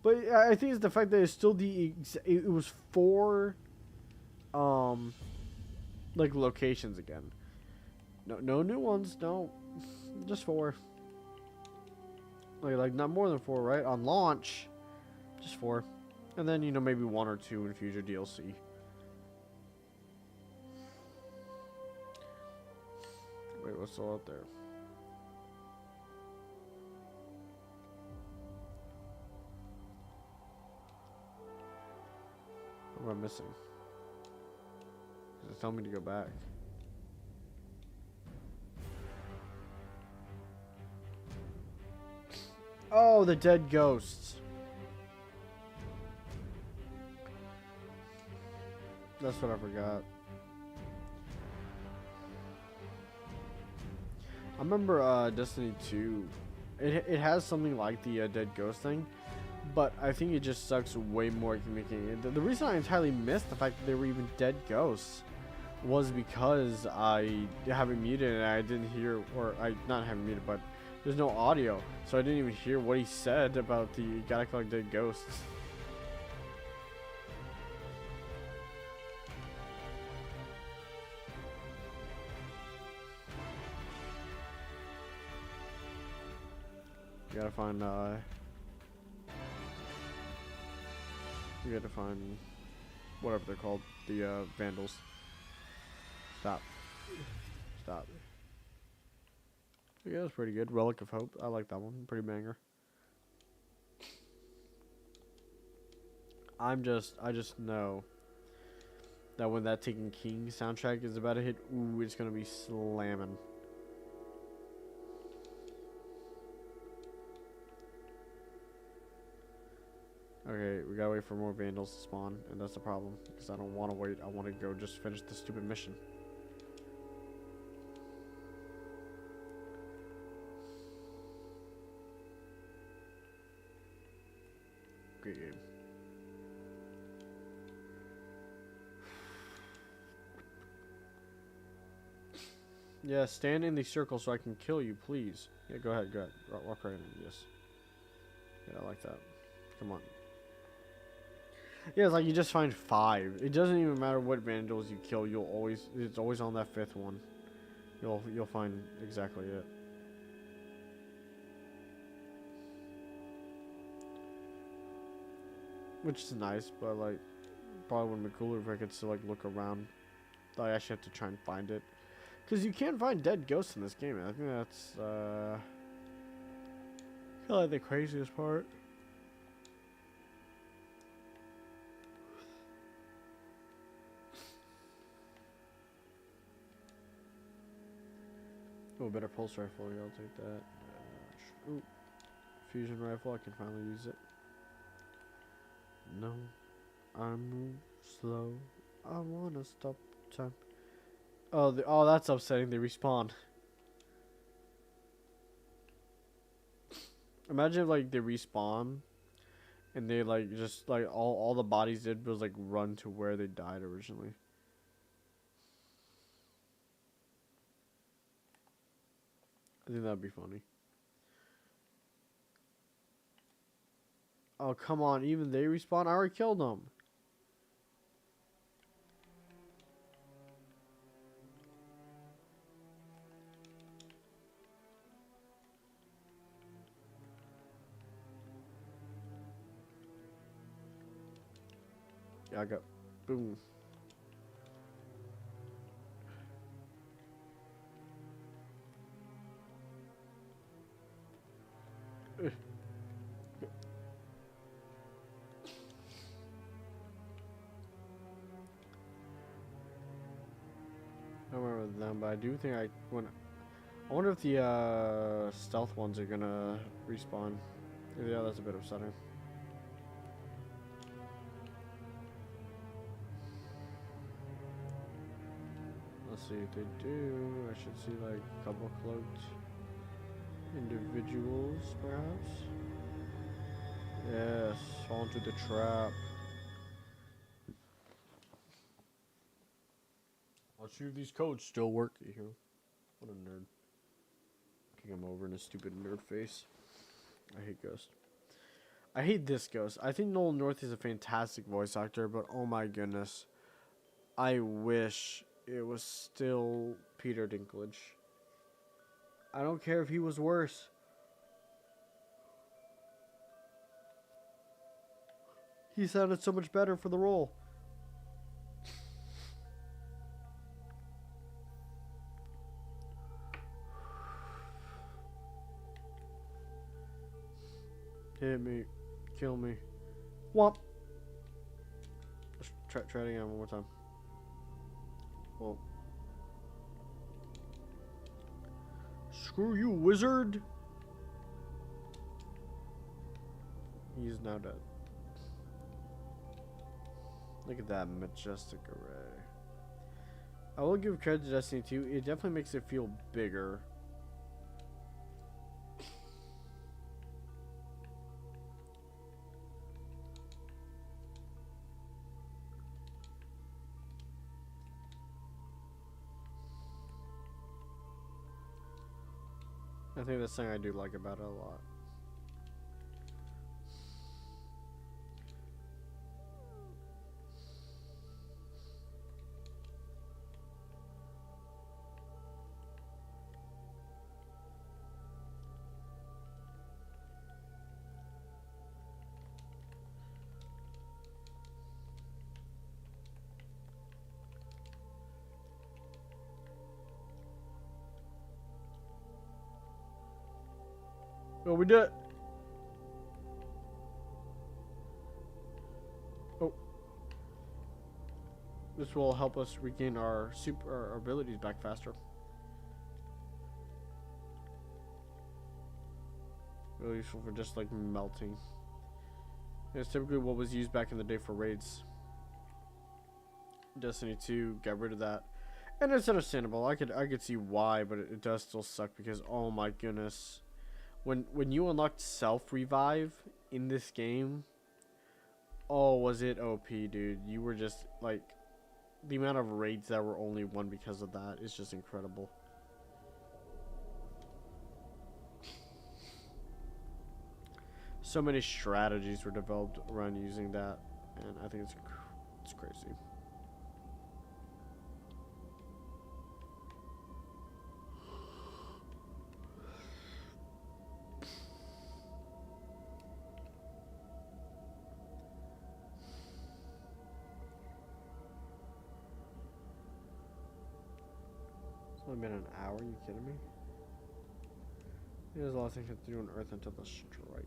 But I think it's the fact that it's still it was 4 like locations again. No new ones, no. Just 4. Like not more than 4, right? On launch, just 4. And then, maybe 1 or 2 in future DLC. Wait, what's still out there? What am I missing? It's telling me to go back. Oh, the dead ghosts. That's what I forgot. I remember Destiny 2. It has something like the dead ghost thing, but I think it just sucks way more at making it. The reason I entirely missed the fact that they were even dead ghosts was because I have it muted and I didn't hear, or I not have it muted, but there's no audio, so I didn't even hear what he said about the gotta collect dead ghosts. You gotta find you gotta find whatever they're called, the vandals. Stop. Yeah, that's pretty good. Relic of Hope. I like that one. Pretty banger. I just know that when that Taken King soundtrack is about to hit, ooh, it's gonna be slamming. Okay, we gotta wait for more vandals to spawn, and that's the problem, because I don't want to wait. I want to go just finish the stupid mission. Great game. Yeah, stand in the circle so I can kill you, please. Yeah, go ahead. Walk right in. Yes. Yeah, I like that. Come on. Yeah, it's like you just find 5. It doesn't even matter what vandals you kill. It's always on that 5th one. You'll find exactly it. Which is nice, but like probably would be cooler if I could still like look around. I actually have to try and find it, because you can't find dead ghosts in this game. I think that's kind of like the craziest part. Oh, better pulse rifle. Yeah, I'll take that. Ooh, fusion rifle. I can finally use it. No, I move slow. I wanna stop time. Oh, oh, that's upsetting. They respawn. Imagine if, like, they respawn and they like just like all the bodies did was like run to where they died originally. I think that'd be funny. Oh, come on. Even they respawn? I already killed them. Yeah, I got... Boom. I don't remember them, but I do think I wonder if the stealth ones are gonna respawn. Yeah, that's a bit upsetting. Let's see if they do. I should see like a couple cloaked individuals, perhaps. Yes, fall into the trap. I'll see if these codes still work. What a nerd. Kick him over in his stupid nerd face. I hate Ghost. I hate this Ghost. I think Nolan North is a fantastic voice actor, but oh my goodness. I wish it was still Peter Dinklage. I don't care if he was worse. He sounded so much better for the role. Hit me. Kill me. Whomp. Let's try it again one more time. Well. Screw you, wizard! He's now dead. Look at that majestic array. I will give credit to Destiny 2. It definitely makes it feel bigger. I think that's something I do like about it a lot. Oh, we did it. Oh. This will help us regain our our abilities back faster. Really useful for just like melting. It's typically what was used back in the day for raids. Destiny 2 got rid of that. And it's understandable. I could see why, but it does still suck because oh my goodness. When you unlocked self-revive in this game, oh, was it OP, dude. You were just, like, the amount of raids that were only won because of that is just incredible. So many strategies were developed around using that, and I think it's crazy. It's only been an hour, you kidding me? There's a lot of things to do on Earth until the strike.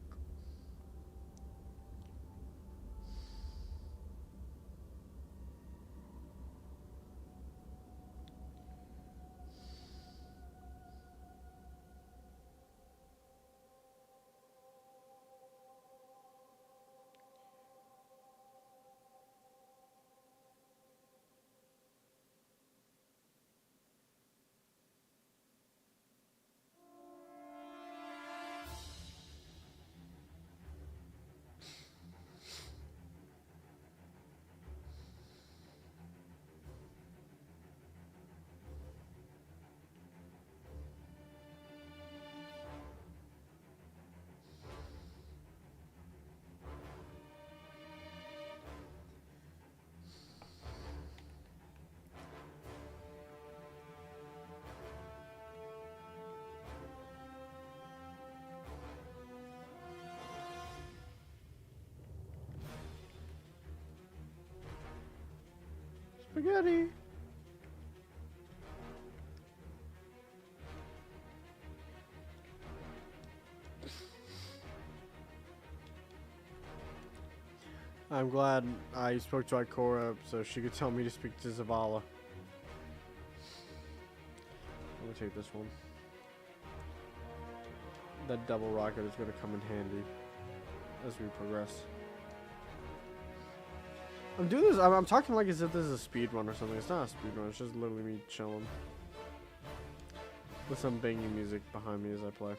Spaghetti. I'm glad I spoke to Ikora so she could tell me to speak to Zavala. I'm gonna take this one. That double rocket is gonna come in handy as we progress. I'm doing this. I'm talking like as if this is a speed run or something. It's not a speed run. It's just literally me chilling with some banging music behind me as I play.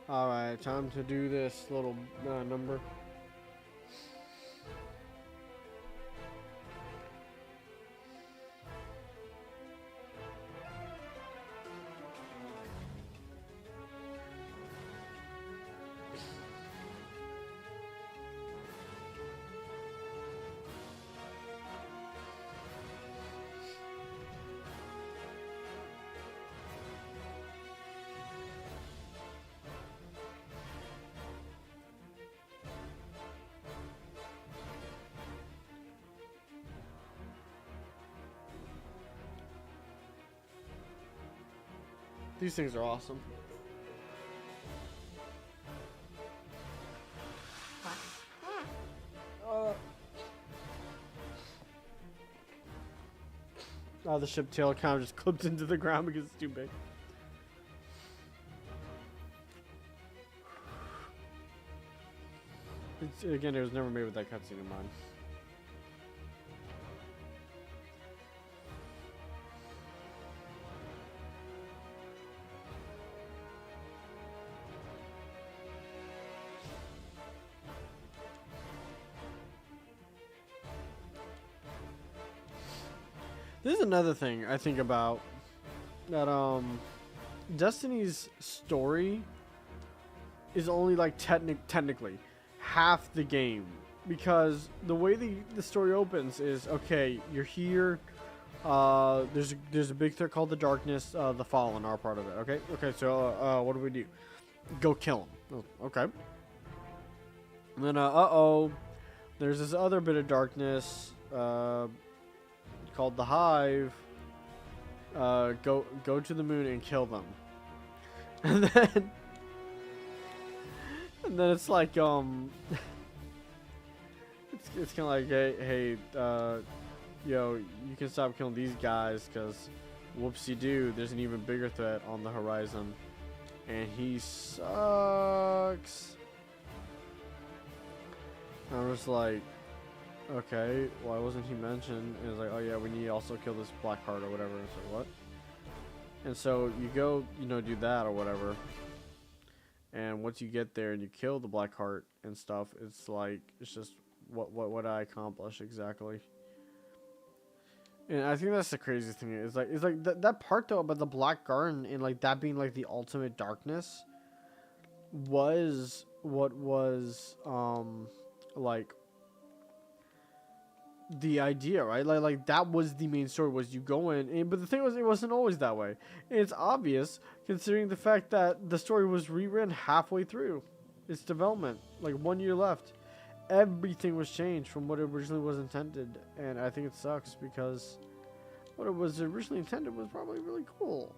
Alright, time to do this little number. These things are awesome. Oh, the ship tail kind of just clipped into the ground because it's too big. Again, it was never made with that cutscene in mind. This is another thing I think about, that Destiny's story is only like technically half the game, because the way the story opens is, okay, you're here, there's a big threat called the Darkness, the Fallen are part of it. Okay, so what do? Go kill him. Oh, okay. And then there's this other bit of darkness called the Hive. Go to the moon and kill them. And then it's like it's kind of like, hey yo, you can stop killing these guys because whoopsie-doo, there's an even bigger threat on the horizon and he sucks. And I was like, okay, why wasn't he mentioned? And it's like, oh yeah, we need to also kill this black heart or whatever. It's like, what? And so you go, do that or whatever. And once you get there and you kill the black heart and stuff, it's like, it's just, what I accomplish exactly? And I think that's the craziest thing. It's like that part though about the Black Garden and like that being like the ultimate darkness was what was like the idea, right? Like that was the main story, was you go in, and but the thing was, it wasn't always that way. And it's obvious considering the fact that the story was rewritten halfway through its development, like 1 year left. Everything was changed from what originally was intended, and I think it sucks because what it was originally intended was probably really cool.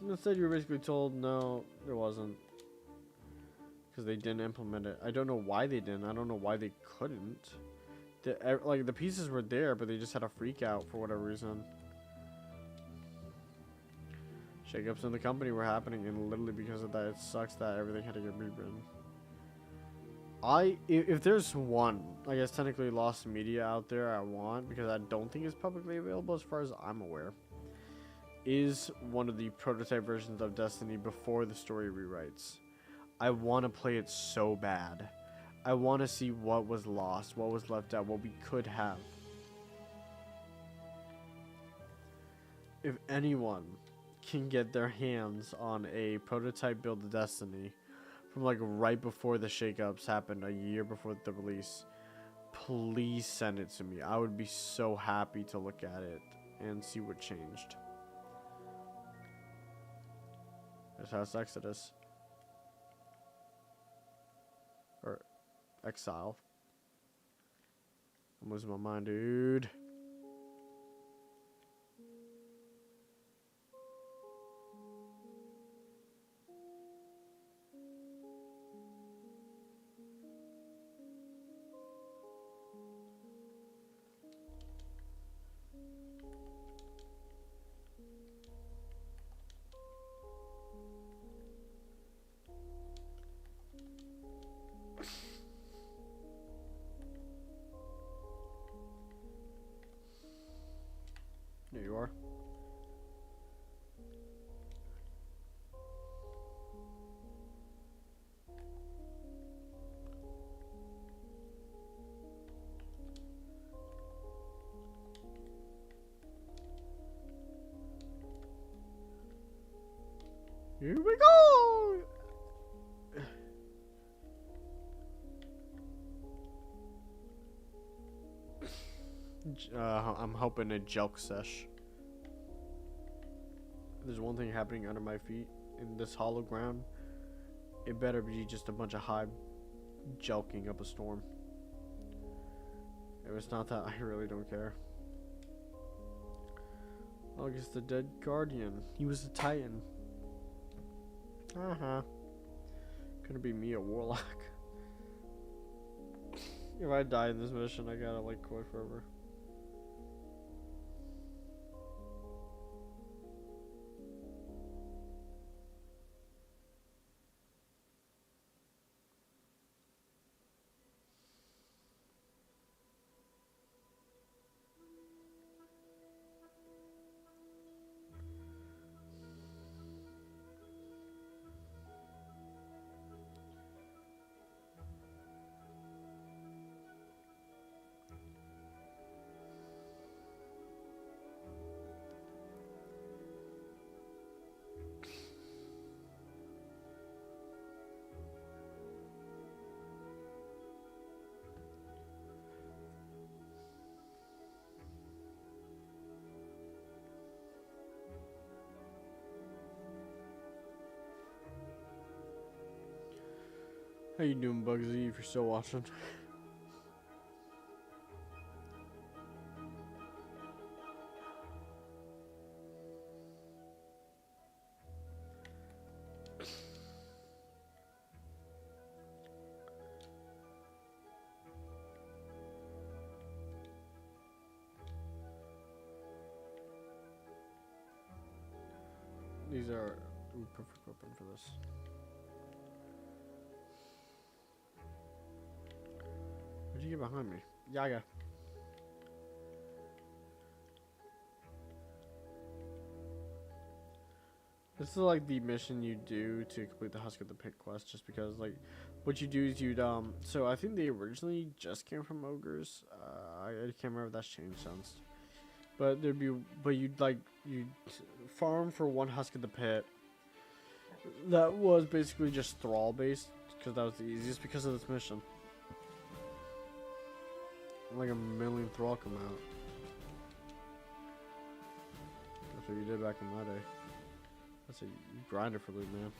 Instead, you were basically told, no, there wasn't. Because they didn't implement it. I don't know why they didn't. I don't know why they couldn't. Like, the pieces were there, but they just had a freak out for whatever reason. Shakeups in the company were happening, and literally because of that, it sucks that everything had to get rewritten. If there's one, I guess technically lost media out there I want, because I don't think it's publicly available as far as I'm aware, is one of the prototype versions of Destiny before the story rewrites. I want to play it so bad. I want to see what was lost, what was left out, what we could have. if anyone can get their hands on a prototype build of Destiny from like right before the shakeups happened, a year before the release, please send it to me. I would be so happy to look at it and see what changed. There's House Exodus. Or Exile. I'm losing my mind, dude. There you are. Here we go! I'm hoping a jelk sesh. There's one thing happening under my feet in this hollow ground. It better be just a bunch of hive jelking up a storm. If it's not that, I really don't care. August the Dead Guardian. He was a Titan. Couldn't be me, a warlock. If I die in this mission, I gotta like quit forever. How you doing, Bugsy, if you're still watching? These are perfect weapon for this. Where'd you get behind me? Yaga. This is like the mission you do to complete the Husk of the Pit quest, just because like what you do is you'd so I think they originally just came from ogres. I can't remember if that's changed since. But you'd farm for one Husk of the Pit. That was basically just thrall based, because that was the easiest because of this mission. Like a million thrall come out. That's what you did back in my day. That's a you grinded for loot, man.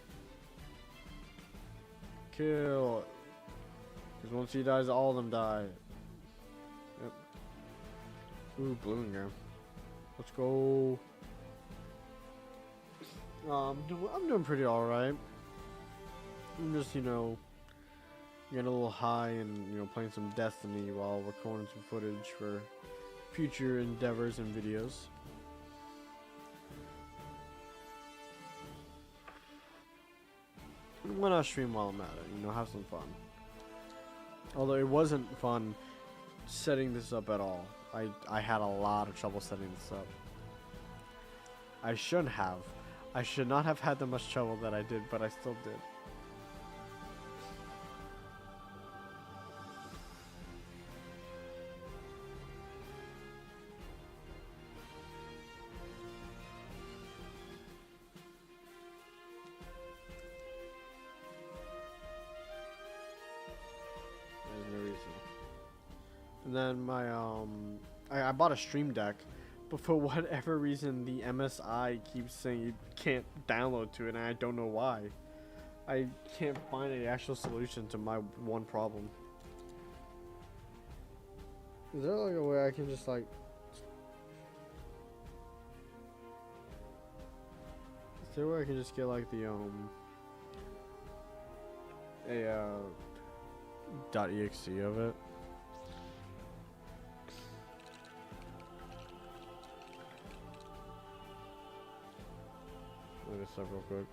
Kill. Because once he dies, all of them die. Yep. Ooh, blue engram. Let's go. I'm doing pretty alright. I'm just, you know, getting a little high and, you know, playing some Destiny while recording some footage for future endeavors and videos. Why not stream while I'm at it? You know, have some fun. Although it wasn't fun setting this up at all. I had a lot of trouble setting this up. I shouldn't have. I should not have had that much trouble that I did, but I still did. And then I bought a Stream Deck, but for whatever reason the MSI keeps saying you can't download to it, and I don't know why. I can't find an actual solution to my one problem. Is there like a way I can just like... Is there a way I can just get like the .exe of it? Look this up real quick.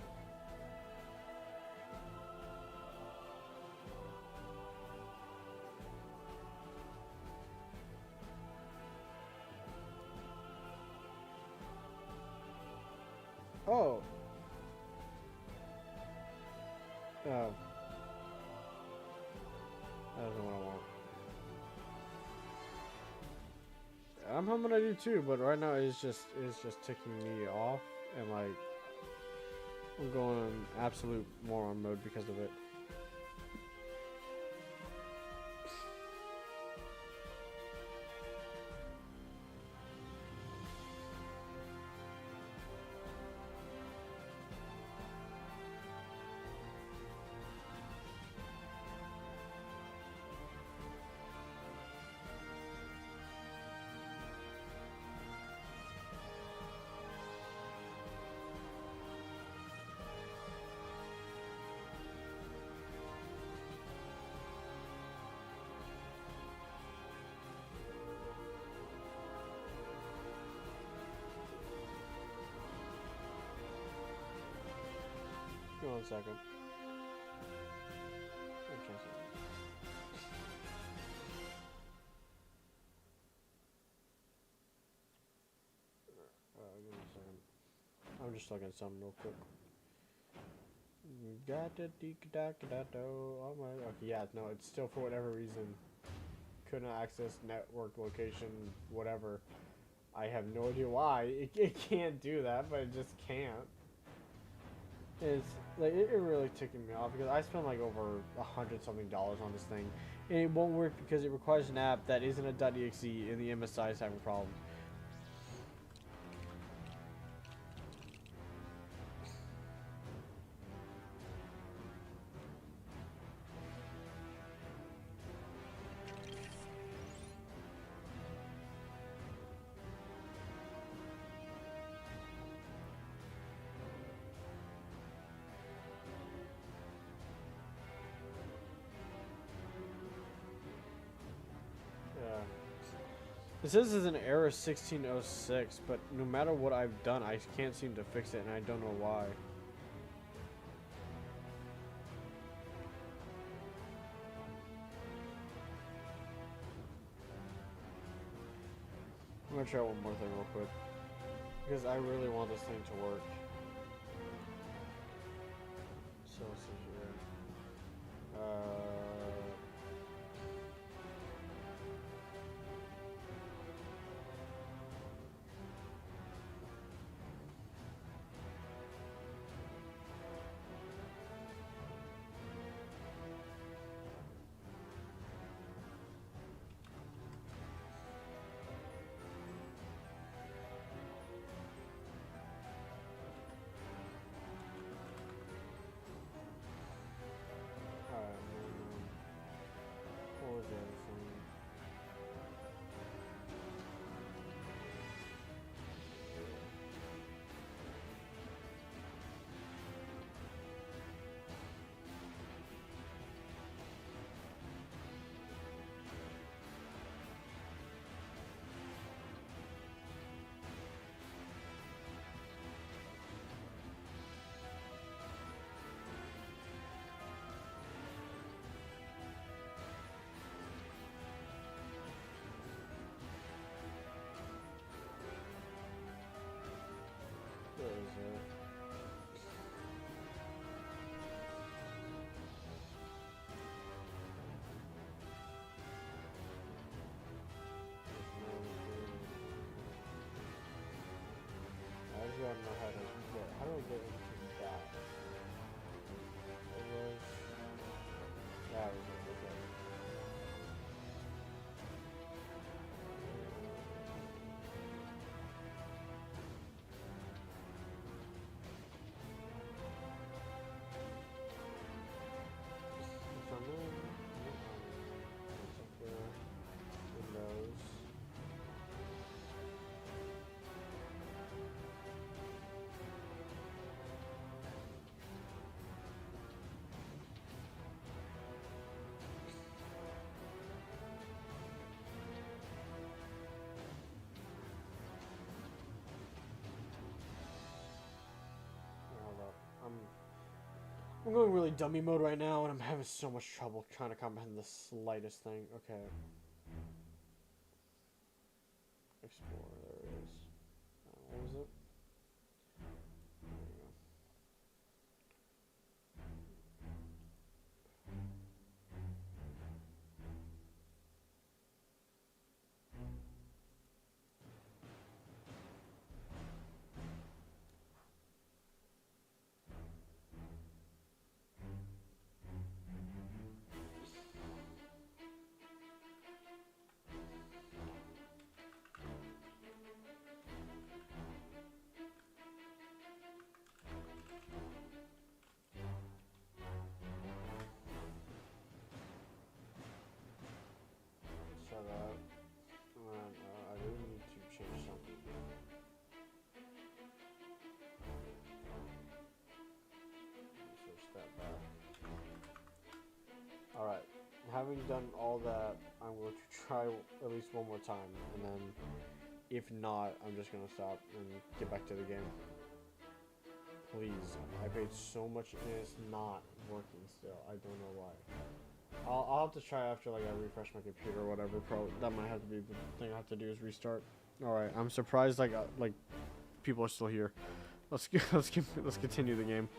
Oh. Oh. That isn't what I want. I'm hoping I do too, but right now it's just ticking me off, and like I'm going absolute moron mode because of it. Give me 1 second. Give me a second. I'm just looking at something real quick. Got the oh my, okay, yeah, no, it's still for whatever reason couldn't access network location, whatever. I have no idea why. It can't do that, but it just can't. It's like it really ticking me off because I spent like over $100-something on this thing, and it won't work because it requires an app that isn't a .exe, and the MSI is having problems. It says it's an error 1606, but no matter what I've done, I can't seem to fix it, and I don't know why. I'm gonna try one more thing real quick, because I really want this thing to work. So let's see here. I'm going really dummy mode right now, and I'm having so much trouble trying to comprehend the slightest thing. Okay. Explore, there it is. What was it? There you go. Shut up. I really need to change something. So step back. Alright. Having done all that, I'm going to try at least one more time. And then, if not, I'm just going to stop and get back to the game. Please. I paid so much and it's not working still. I don't know why. I'll have to try after like I refresh my computer or whatever. That might have to be the thing I have to do is restart. All right, I'm surprised like people are still here. Let's continue the game.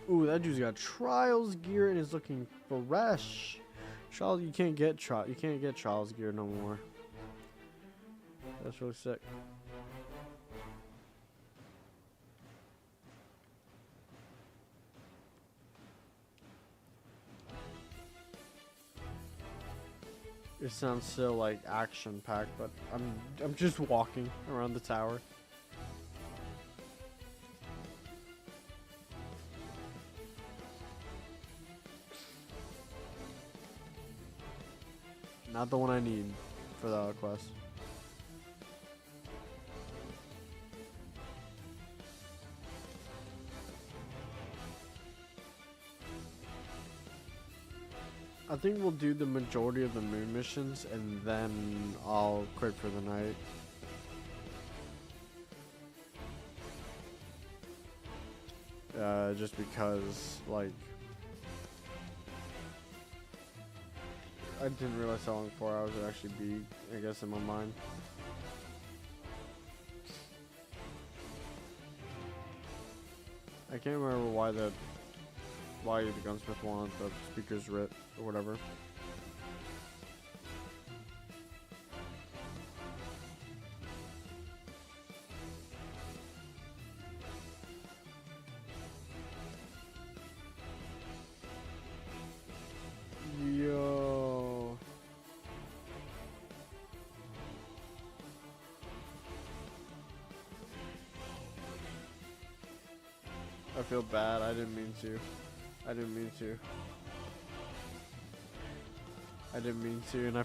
Ooh, that dude's got trials gear and is looking fresh. Trials, you can't get trials gear no more. That's really sick. It sounds so like action packed, but I'm just walking around the tower. Not the one I need for the quest. I think we'll do the majority of the moon missions and then I'll quit for the night. Just because, like, I didn't realize how long 4 hours would actually be, I guess, in my mind. I can't remember why the gunsmith wanted the speakers writ or whatever. Yo. I feel bad. I didn't mean to. I didn't mean to, and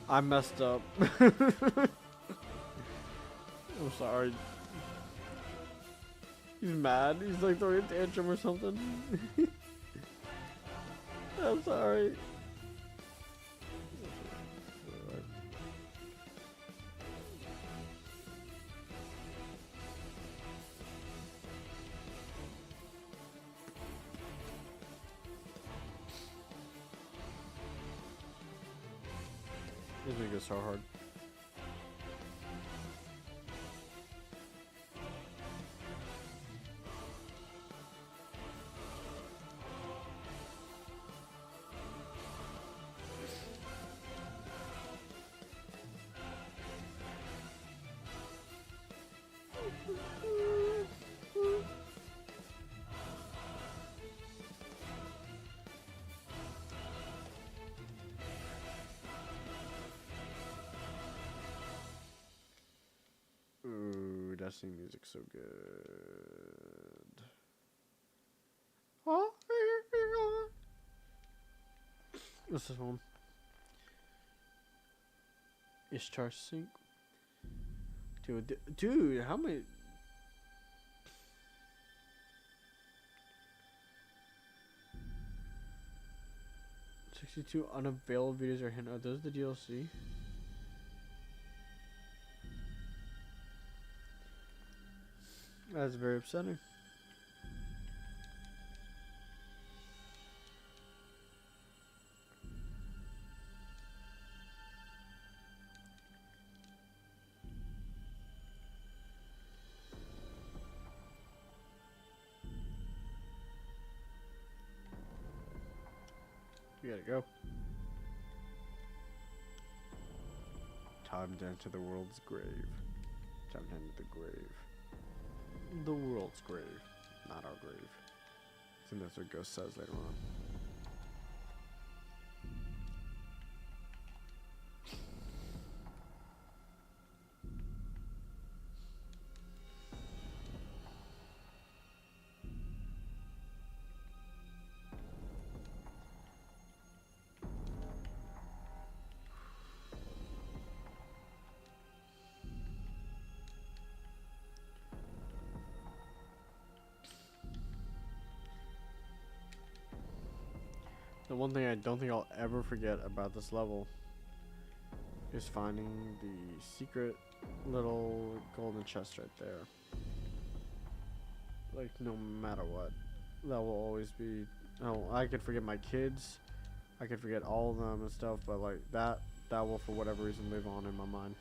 I messed up. I'm sorry. He's mad. He's like throwing a tantrum or something. I'm sorry. This make it so hard. Ooh, Destiny music's so good. What's this one? Ishtar Sync. Dude, how many? $62 unavailable videos are hidden. Are those the DLC? That's very upsetting. We gotta go. Time to enter the world's grave. Time to enter the grave. The world's grave, not our grave. I think that's what Ghost says later on. The one thing I don't think I'll ever forget about this level is finding the secret little golden chest right there. Like, no matter what, that will always be. Oh, I could forget my kids, I could forget all of them and stuff, but like that will for whatever reason live on in my mind.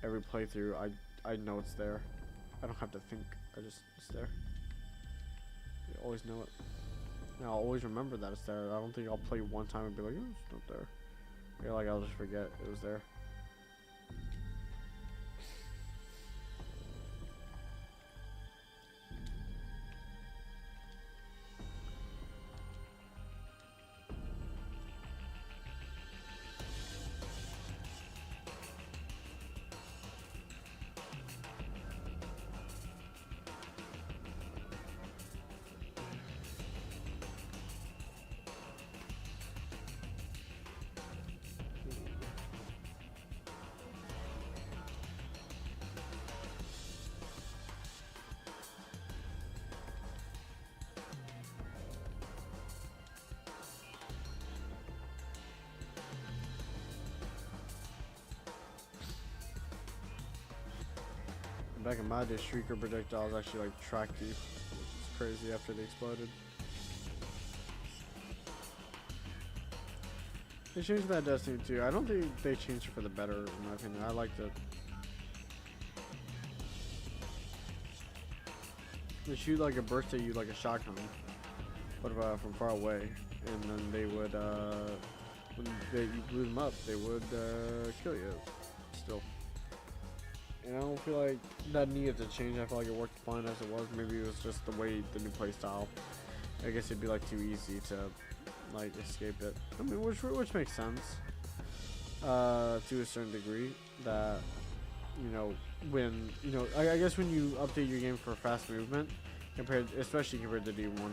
Every playthrough, I know it's there. I don't have to think. It's there. You always know it. And I'll always remember that it's there. I don't think I'll play one time and be like, oh, it's not there. Yeah, like I'll just forget it was there. Back in my day, Shrieker projectiles actually like tracked you, which is crazy after they exploded. They changed that Destiny 2. I don't think they changed it for the better, in my opinion. I liked it. They shoot like a burst at you like a shotgun, but from far away, and then they would, when you blew them up, they would kill you. Still. And I don't feel like that needed to change. I feel like it worked fine as it was. Maybe it was just the way the new playstyle. I guess it'd be like too easy to like escape it. I mean, which makes sense to a certain degree. That when I guess when you update your game for fast movement, especially compared to D1,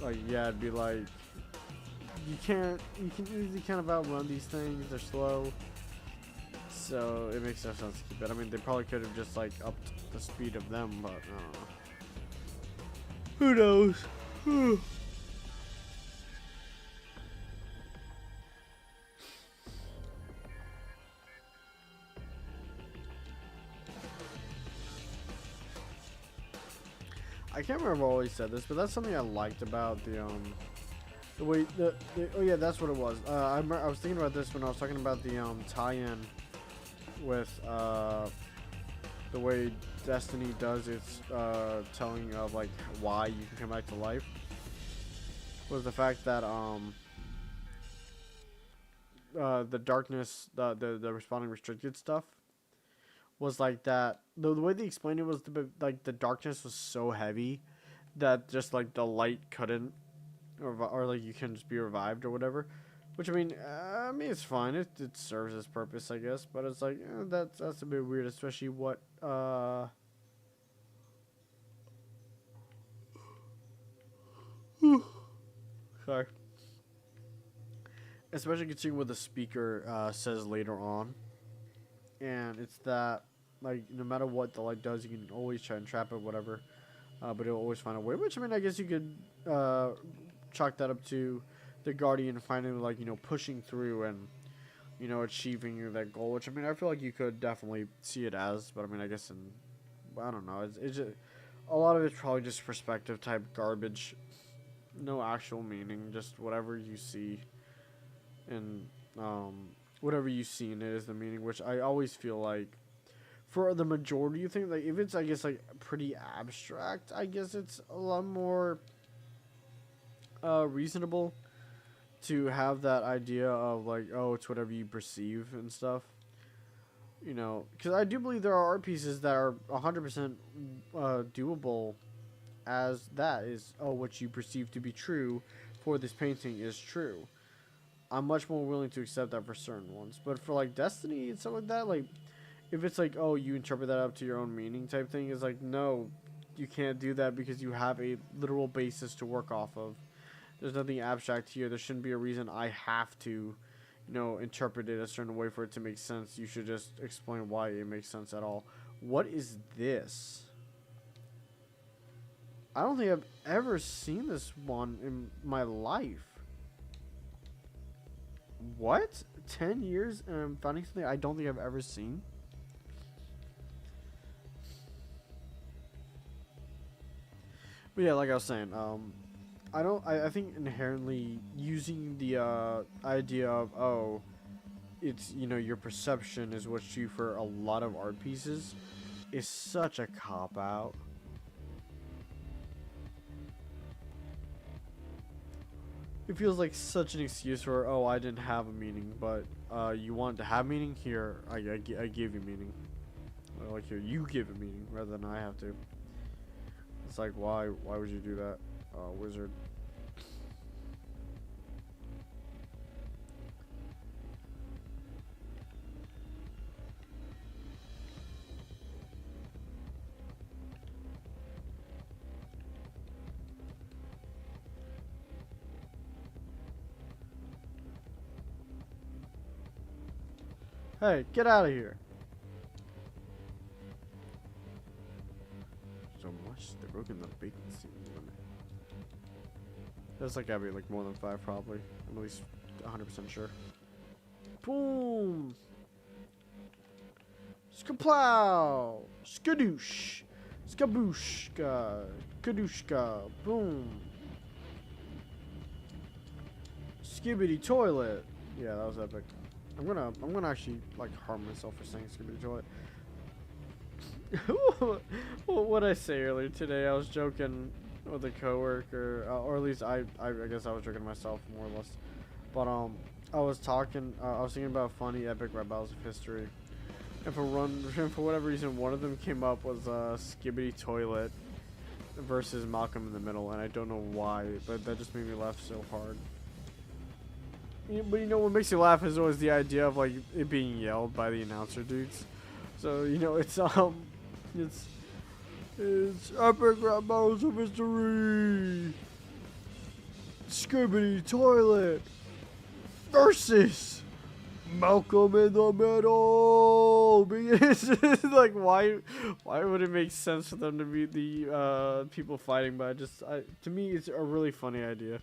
like yeah, it'd be like you can easily kind of outrun these things. They're slow. So it makes no sense to keep it. I mean, they probably could have just like upped the speed of them, but I don't know. Who knows? I can't remember who always said this, but that's something I liked about the way oh yeah, that's what it was. I was thinking about this when I was talking about the tie-in with the way Destiny does its telling of like why you can come back to life, was the fact that the darkness, the responding restricted stuff was like that. The way they explained it was like the darkness was so heavy that just like the light couldn't, or like you can just be revived or whatever. Which I mean it's fine. It serves its purpose, I guess. But it's like that's a bit weird, especially what sorry. Especially considering what the speaker says later on, and it's that like no matter what the light does, you can always try and trap it, whatever. But it'll always find a way. Which I mean, I guess you could chalk that up to the Guardian finally like pushing through and achieving that goal, which I mean I feel like you could definitely see it as, but I mean I guess I don't know, it's just, a lot of it's probably just perspective type garbage, no actual meaning, just whatever you see, and whatever you see in it is the meaning, which I always feel like for the majority of things, like if it's I guess like pretty abstract, I guess it's a lot more reasonable to have that idea of like, oh, it's whatever you perceive and stuff. You know, because I do believe there are art pieces that are 100% doable as that is, oh, what you perceive to be true for this painting is true. I'm much more willing to accept that for certain ones. But for like Destiny and stuff like that, like if it's like, oh, you interpret that up to your own meaning type thing, is like, no, you can't do that because you have a literal basis to work off of. There's nothing abstract here. There shouldn't be a reason I have to, you know, interpret it a certain way for it to make sense. You should just explain why it makes sense at all. What is this? I don't think I've ever seen this one in my life. What? 10 years and I'm finding something I don't think I've ever seen? But yeah, like I was saying, I think inherently using the idea of, oh, it's, you know, your perception is what's true for a lot of art pieces is such a cop-out. It feels like such an excuse for, oh, I didn't have a meaning, but you want to have meaning? Here, I give you meaning. Like, here, you give it meaning rather than I have to. It's like, why would you do that, wizard? Hey, get out of here. So much. They're broken the bacon scene limit. There's like gotta be like more than 5 probably. I'm at least 100% sure. Boom! Skaplow! Skadoosh! Skabooshka! Kadushka! Boom! Skibbity toilet! Yeah, that was epic. I'm gonna actually like harm myself for saying Skibbity toilet. What did I say earlier today? I was joking with a coworker, or at least I guess I was joking to myself more or less. But I was talking, I was thinking about funny epic rap battles of history, and for whatever reason, one of them came up was Skibbity toilet versus Malcolm in the Middle, and I don't know why, but that just made me laugh so hard. But you know what makes you laugh is always the idea of like it being yelled by the announcer dudes. So you know it's epic rap battles of history. Skibbity toilet versus Malcolm in the Middle. It's just like why would it make sense for them to be the people fighting? But to me it's a really funny idea.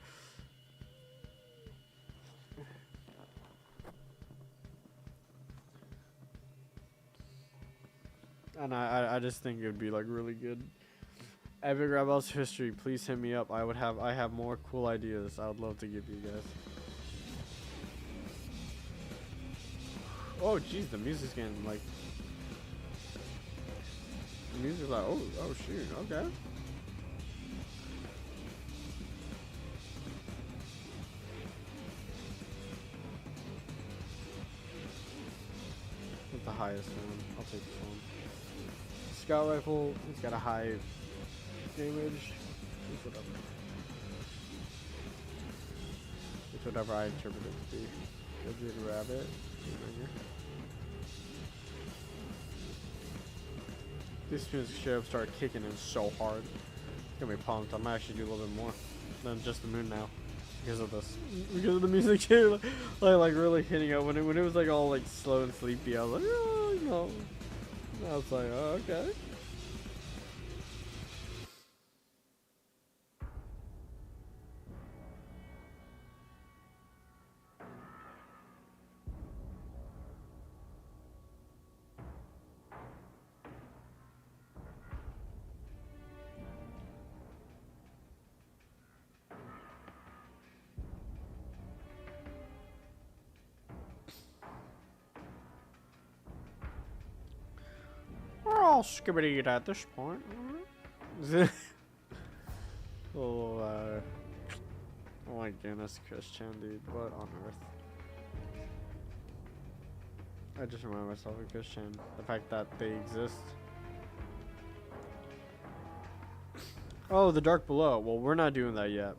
And I just think it would be like really good. Epic Rap Battles history, please hit me up. I have more cool ideas I would love to give you guys. Oh jeez, the music's getting like, the music's like, oh shoot, okay. What's the highest one? I'll take this one. Scout rifle, it's got a high damage. It's whatever. It's whatever I interpret it to be. Good rabbit. This music should have started kicking in so hard. It's gonna be pumped. I might actually do a little bit more than just the moon now. Because of this. Because of the music too. like really hitting up when it was like all like slow and sleepy. I was like, oh, you know. I was like, oh, okay. We're all skibbity at this point. Oh, Oh my goodness, Christian, dude. What on earth? I just remind myself of Christian. The fact that they exist. Oh, the Dark Below. Well, we're not doing that yet.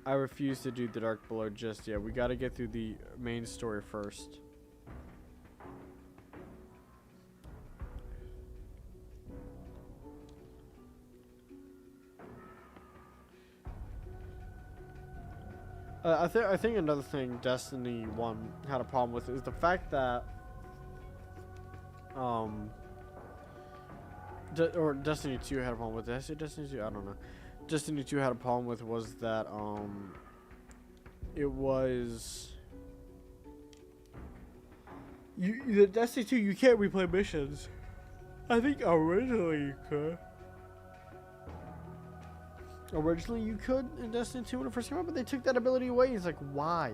I refuse to do the Dark Below just yet. We gotta get through the main story first. I think another thing Destiny 1 had a problem with is the fact that or Destiny 2 had a problem with it. Did I say Destiny 2? I don't know. Destiny 2 had a problem with was that it was the Destiny 2 you can't replay missions. I think originally you could. Originally you could in Destiny 2 when it first came out, but they took that ability away. It's like, why?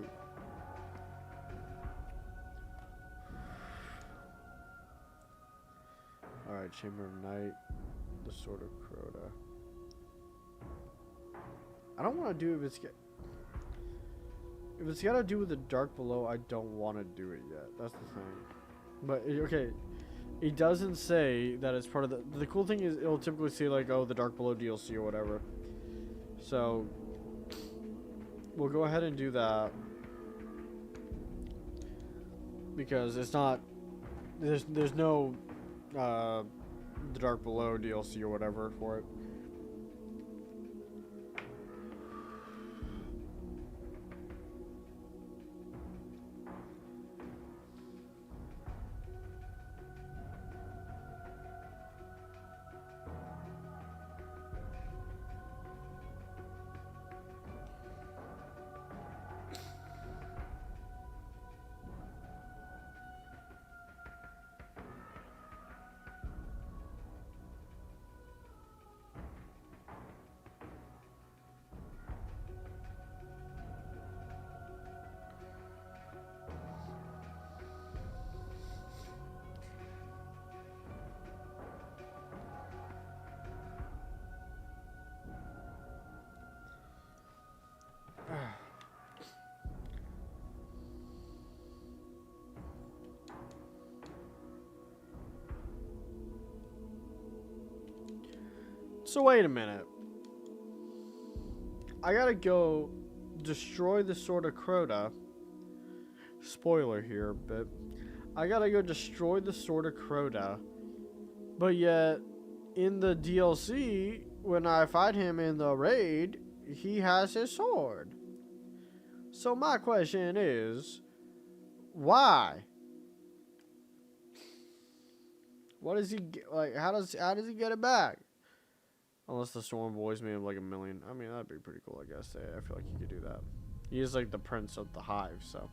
Alright, Chamber of Night, the Sword of Crota. I don't want to do if it's got to do with the Dark Below. I don't want to do it yet. That's the thing. But okay, it doesn't say that it's part of the cool thing is it'll typically say like, oh, the Dark Below DLC or whatever. So we'll go ahead and do that because it's not there's no the Dark Below DLC or whatever for it. So wait a minute. I gotta go destroy the Sword of Crota. Spoiler here, but I gotta go destroy the Sword of Crota. But yet, in the DLC, when I fight him in the raid, he has his sword. So my question is, why? What does he get? Like, how does he get it back? Unless the Storm Boys made him like 1,000,000. I mean, that'd be pretty cool, I guess. I feel like he could do that. He is like the prince of the Hive, so.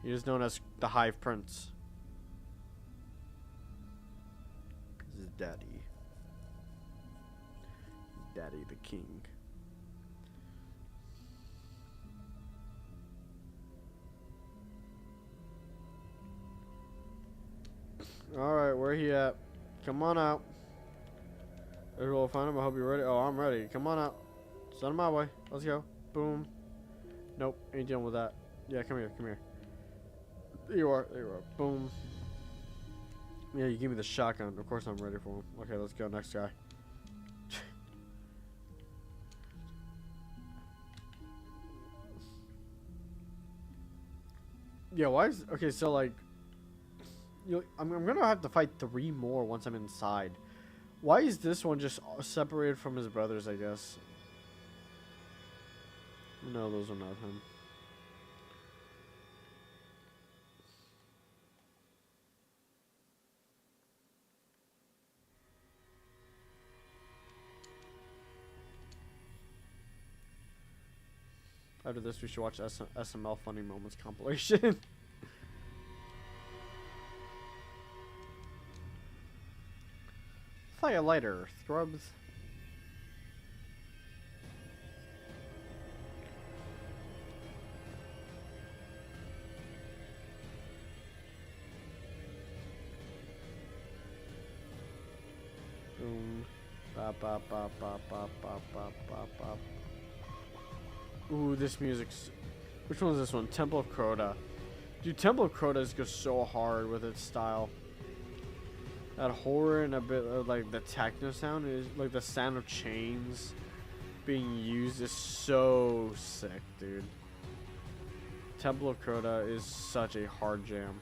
He is known as the Hive Prince. This is Daddy. Daddy the King. Alright, where he at? Come on out. We'll find him. I hope you're ready. Oh, I'm ready. Come on out. Send him my way. Let's go. Boom. Nope. Ain't dealing with that. Yeah, come here. Come here. There you are. There you are. Boom. Yeah, you give me the shotgun. Of course I'm ready for him. Okay, let's go. Next guy. Yeah, why is... Okay, so, like... I'm gonna have to fight 3 more once I'm inside. Why is this one just separated from his brothers, I guess? No, those are not him. After this, we should watch SML Funny Moments compilation. Fire lighter, Thrubs. Boom. Bop, bop, bop, bop, bop, bop, bop, bop, bop. Ooh, this music's. Which one is this one? Temple of Crota. Dude, Temple of Crota goes so hard with its style. That horror and a bit of like the techno sound is like the sound of chains being used is so sick, dude. Temple of Crota is such a hard jam.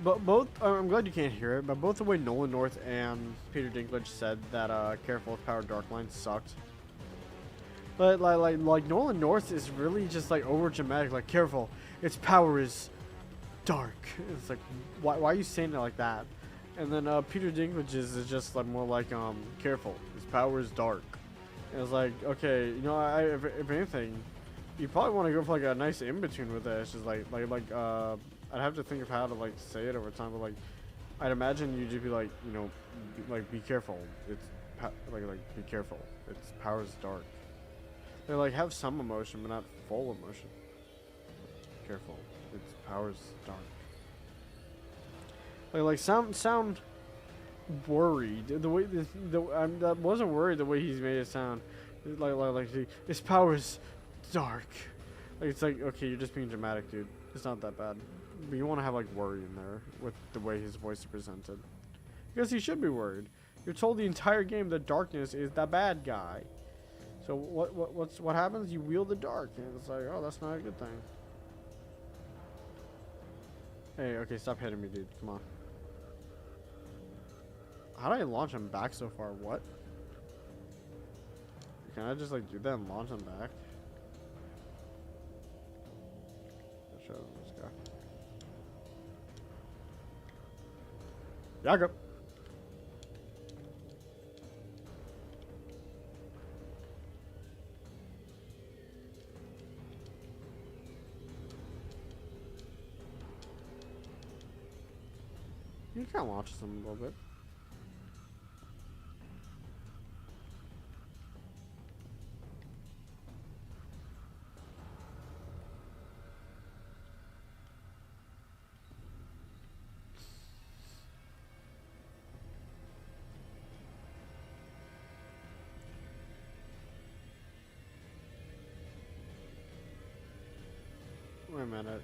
But both, I'm glad you can't hear it, but both the way Nolan North and Peter Dinklage said that Careful with Power Darkline sucked. But like Nolan North is really just like over dramatic, like careful, its power is dark. It's like, why are you saying it like that? And then Peter Dinklage's is just like more like careful, its power is dark. And it's like, okay, you know, if anything, you probably want to go for like a nice in between with it. It's just I'd have to think of how to like say it over time, but like I'd imagine you'd just be like, you know, like be careful. It's like be careful. Its power is dark. They like have some emotion, but not full emotion. Careful. Its power is dark. Like sound worried. The way I wasn't worried the way he's made it sound. Like his power is dark. Like it's like, okay, you're just being dramatic, dude. It's not that bad. But you want to have like worry in there with the way his voice is presented. Because he should be worried. You're told the entire game that darkness is the bad guy. So what happens? You wield the dark, and it's like, oh, that's not a good thing. Hey, okay, stop hitting me, dude. Come on. How did I launch him back so far? What? Can I just like do that and launch him back? Let's show this guy. Yaga. You can launch them a little bit. Wait a minute.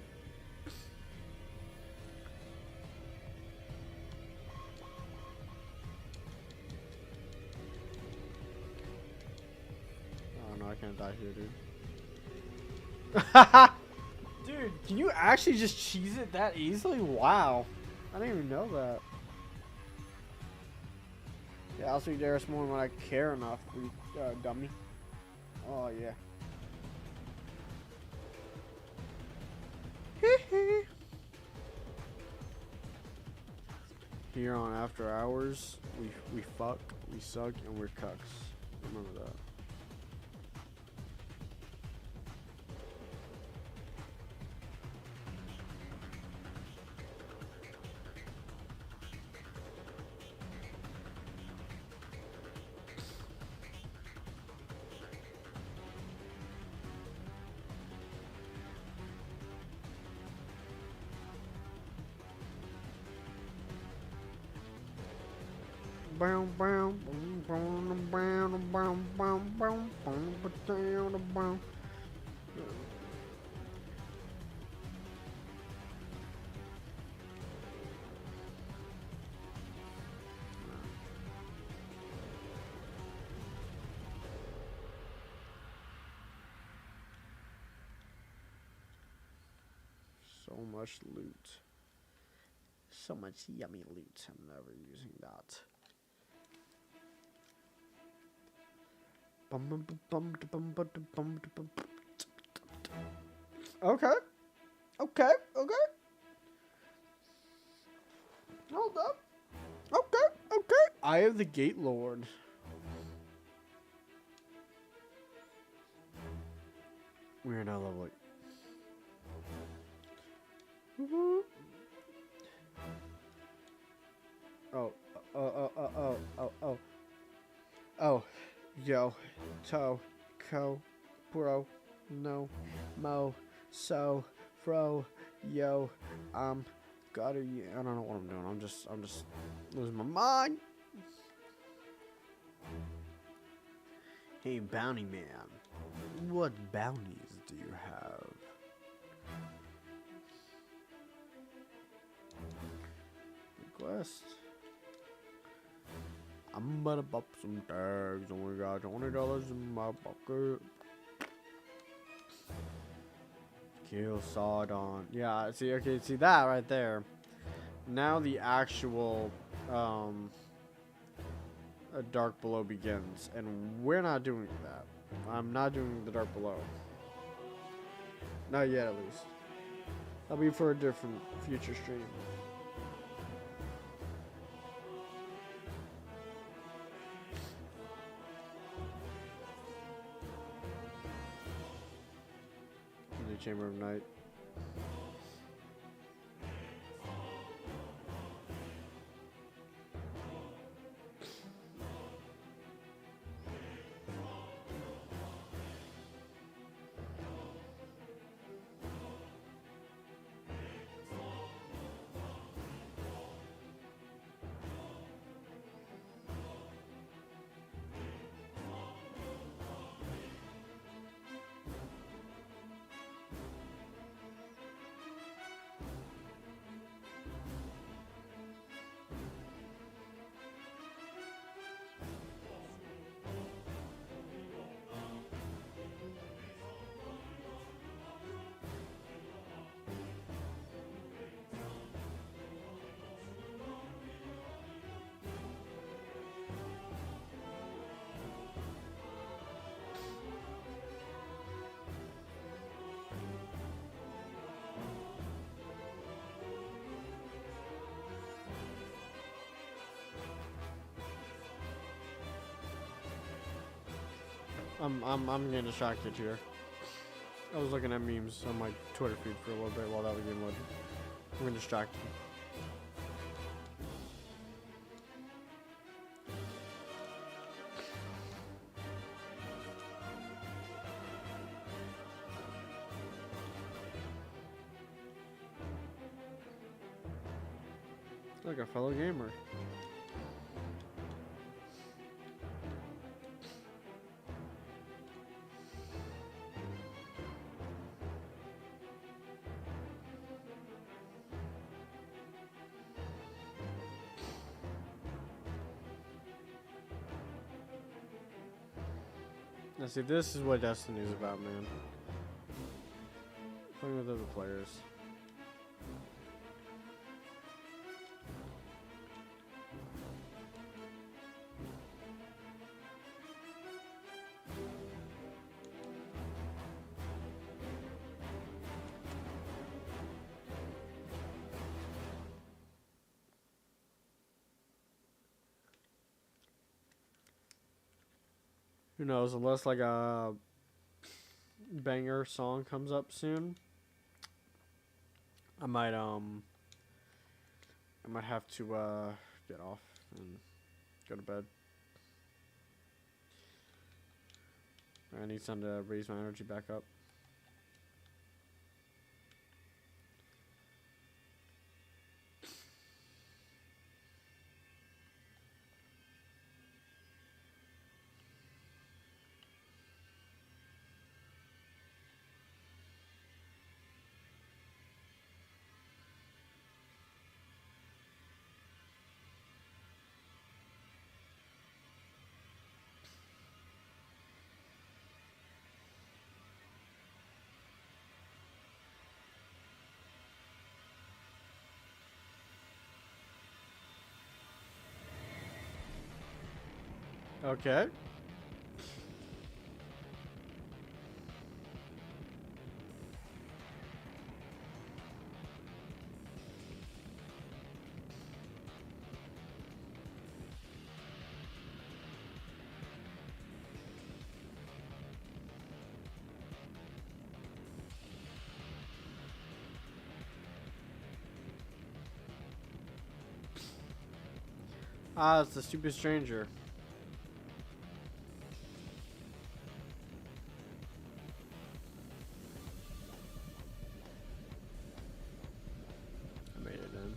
Oh no, I can't die here, dude. Dude, can you actually just cheese it that easily? Wow. I didn't even know that. Yeah, I'll see Darius more when I care enough, you dummy. Oh, yeah. Here on After Hours, we fuck, we suck, and we're cucks. Remember that. So much loot. So much yummy loot. I'm never using that. Okay. Okay. Okay. Hold up. Okay. Okay. Eye of the Gate Lord. We are now level 8. Woo-hoo. Oh, yo, toe, co, bro, no, mo, so, fro, yo, gotta, I don't know what I'm doing. I'm just losing my mind. Hey, bounty man, what bounties do you have? Request. I'm gonna pop some tags. Only got $20 in my pocket. Kill Sawdon. Yeah, see, okay, see that right there. Now the actual Dark Below begins, and we're not doing that. I'm not doing the Dark Below. Not yet, at least. That'll be for a different future stream. The Chamber of Night. I'm getting distracted here. I was looking at memes on my Twitter feed for a little bit while that was getting loaded. I'm getting distracted. Like a fellow gamer. Now see, this is what Destiny is about, man. Playing with other players. Who knows, unless like a banger song comes up soon, I might have to get off and go to bed. I need something to raise my energy back up. Okay. Ah, it's the stupid stranger. I made it in.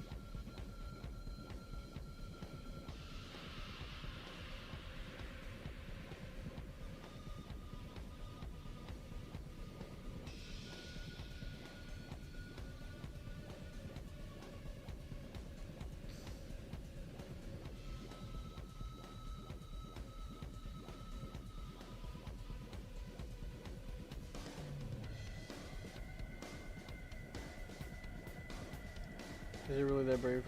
Is he really that brave?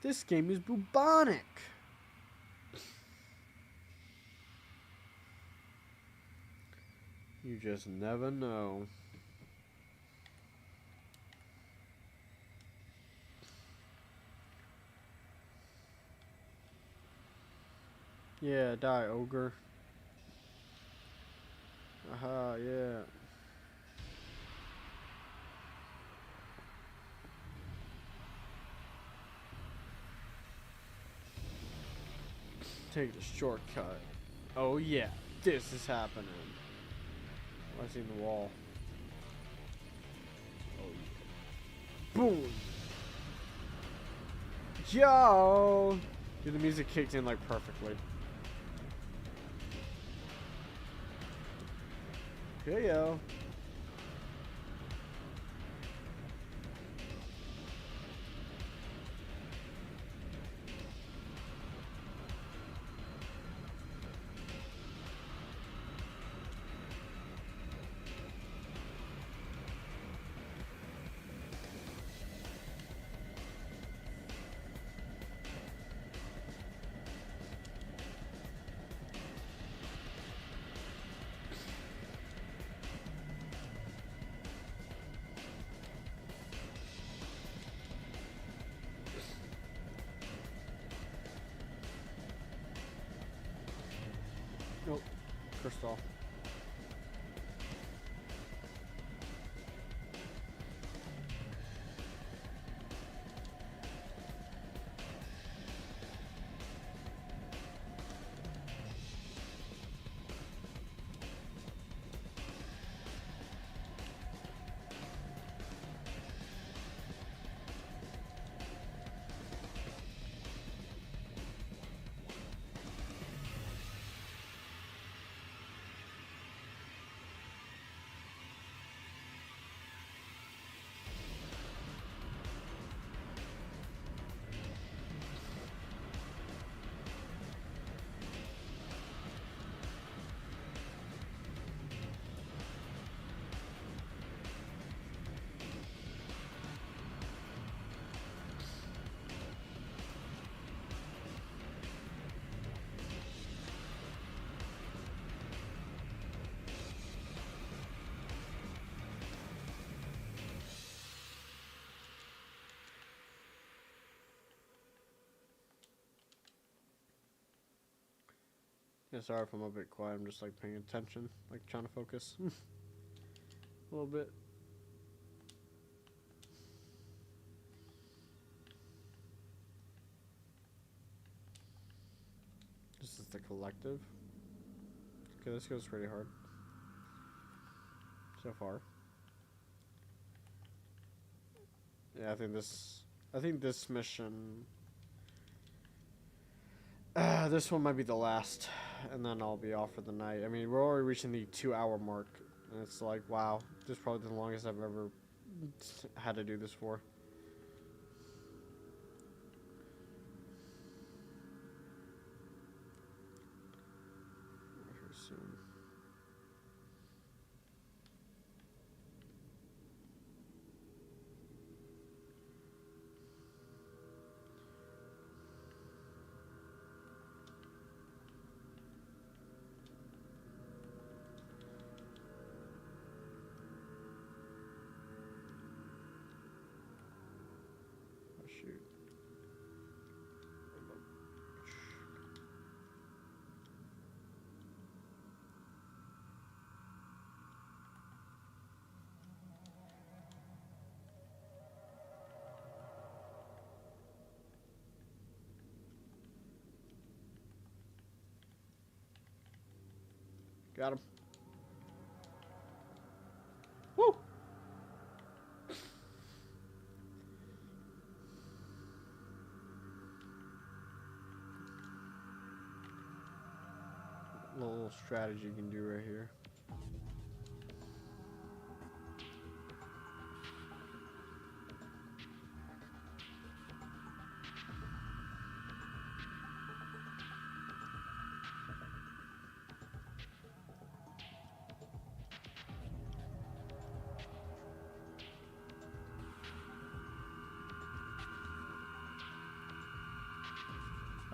This game is bubonic. You just never know. Yeah, die, ogre. Aha, yeah. Take the shortcut. Oh yeah, this is happening. I see the wall. Oh yeah. Boom. Yo! Dude, the music kicked in like perfectly. Okay, yo. Nope. Crystal. Yeah, sorry if I'm a bit quiet. I'm just like paying attention, like trying to focus a little bit. This is the collective. Okay, this goes pretty hard so far. Yeah, I think this mission. This one might be the last, and then I'll be off for the night. I mean, we're already reaching the 2-hour mark, and it's like, wow, this is probably the longest I've ever had to do this for. Got him. Woo! Little strategy you can do right here.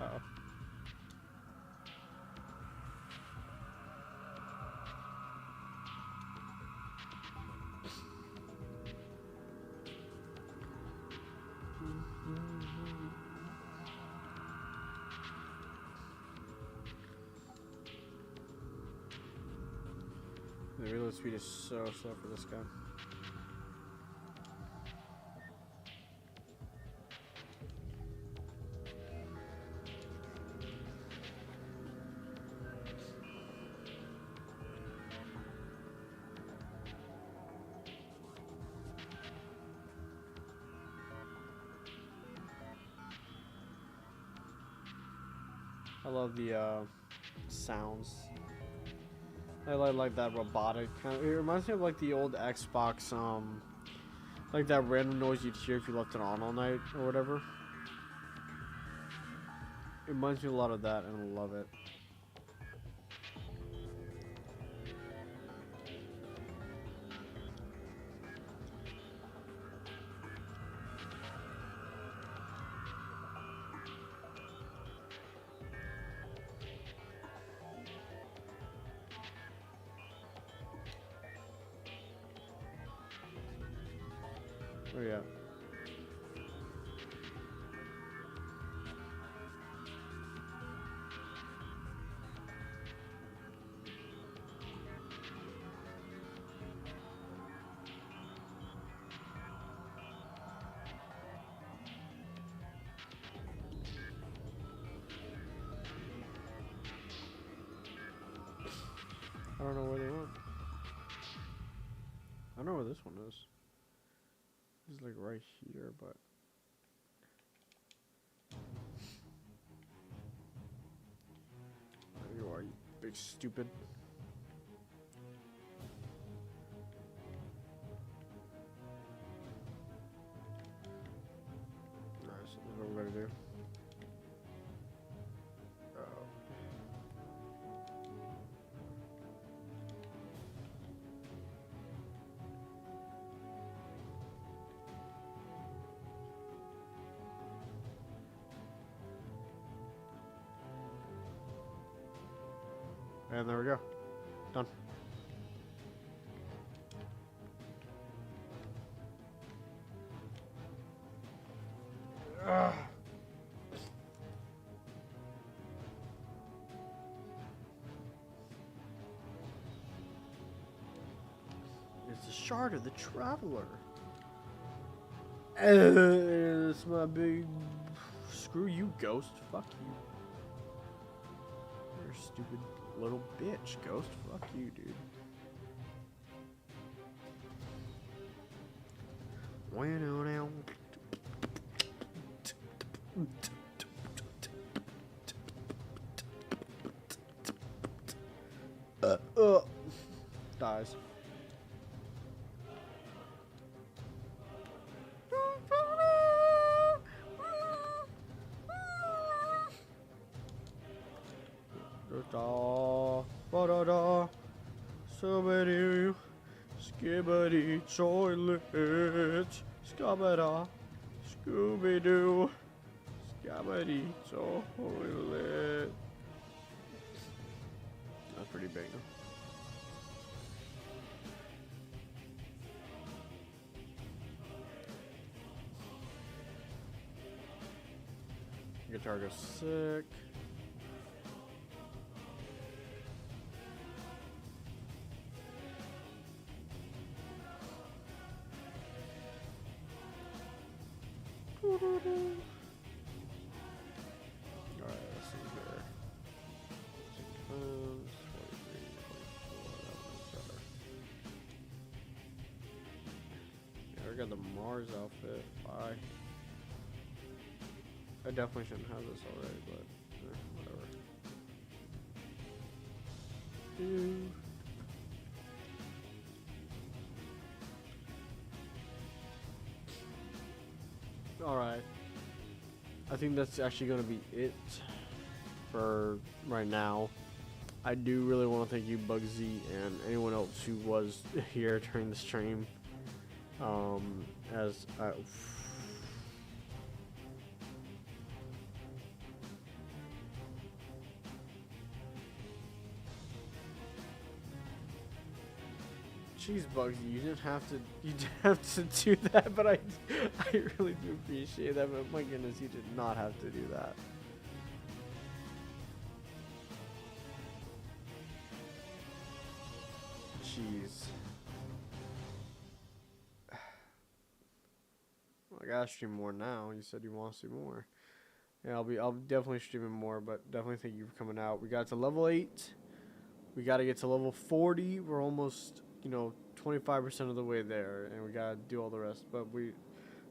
Uh-oh. The reload speed is so slow for this guy. I love the sounds. I like that robotic kind of. It reminds me of like the old Xbox, like that random noise you'd hear if you left it on all night or whatever. It reminds me a lot of that, and I love it. Oh yeah. I don't know where they went. I know where this one is. It's like right here, but there you are, you big stupid. Alright, so this is what we're gonna do. And there we go. Done. Ugh. It's the shard of the traveler. It's my big. Screw you, ghost. Fuck you. You're a stupid little bitch, ghost. Fuck you, dude. Dies. Da ba da da, somebody, skibbity toilet, scabada, Scooby Doo, scabity toilet. That's pretty big. Guitar goes sick. Alright, let's see here. 6 times, 43, got the Mars outfit. Bye. I definitely shouldn't have this already, but whatever. Alright. I think that's actually going to be it for right now. I do really want to thank you, Bugsy, and anyone else who was here during the stream. As I... Jeez, Bugsy, you didn't have to do that, but I really do appreciate that. But my goodness, you did not have to do that. Jeez. I gotta stream more now. You said you want to see more. Yeah, I'll definitely streaming more, but definitely thank you for coming out. We got to level 8. We gotta get to level 40. We're almost, 25% of the way there, and we gotta do all the rest. But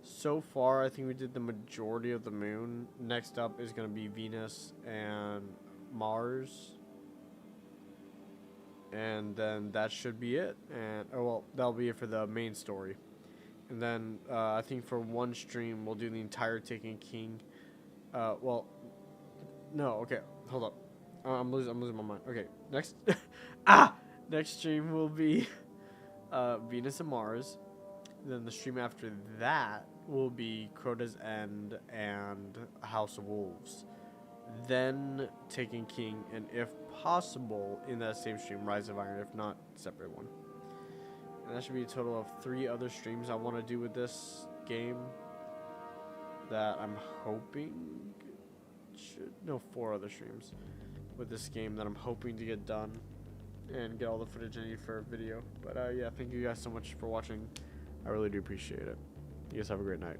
so far, I think we did the majority of the moon. Next up is gonna be Venus and Mars, and then that should be it. And that'll be it for the main story. And then I think for one stream we'll do the entire Taken King. No, okay, hold up. I'm losing my mind. Okay, next next stream will be Venus and Mars. Then the stream after that will be Crota's End and House of Wolves. Then Taken King, and if possible, in that same stream, Rise of Iron. If not, separate one. And that should be a total of 3 other streams I want to do with this game. That I'm hoping 4 other streams with this game that I'm hoping to get done and get all the footage I need for a video. But yeah, thank you guys so much for watching. I really do appreciate it. You guys have a great night.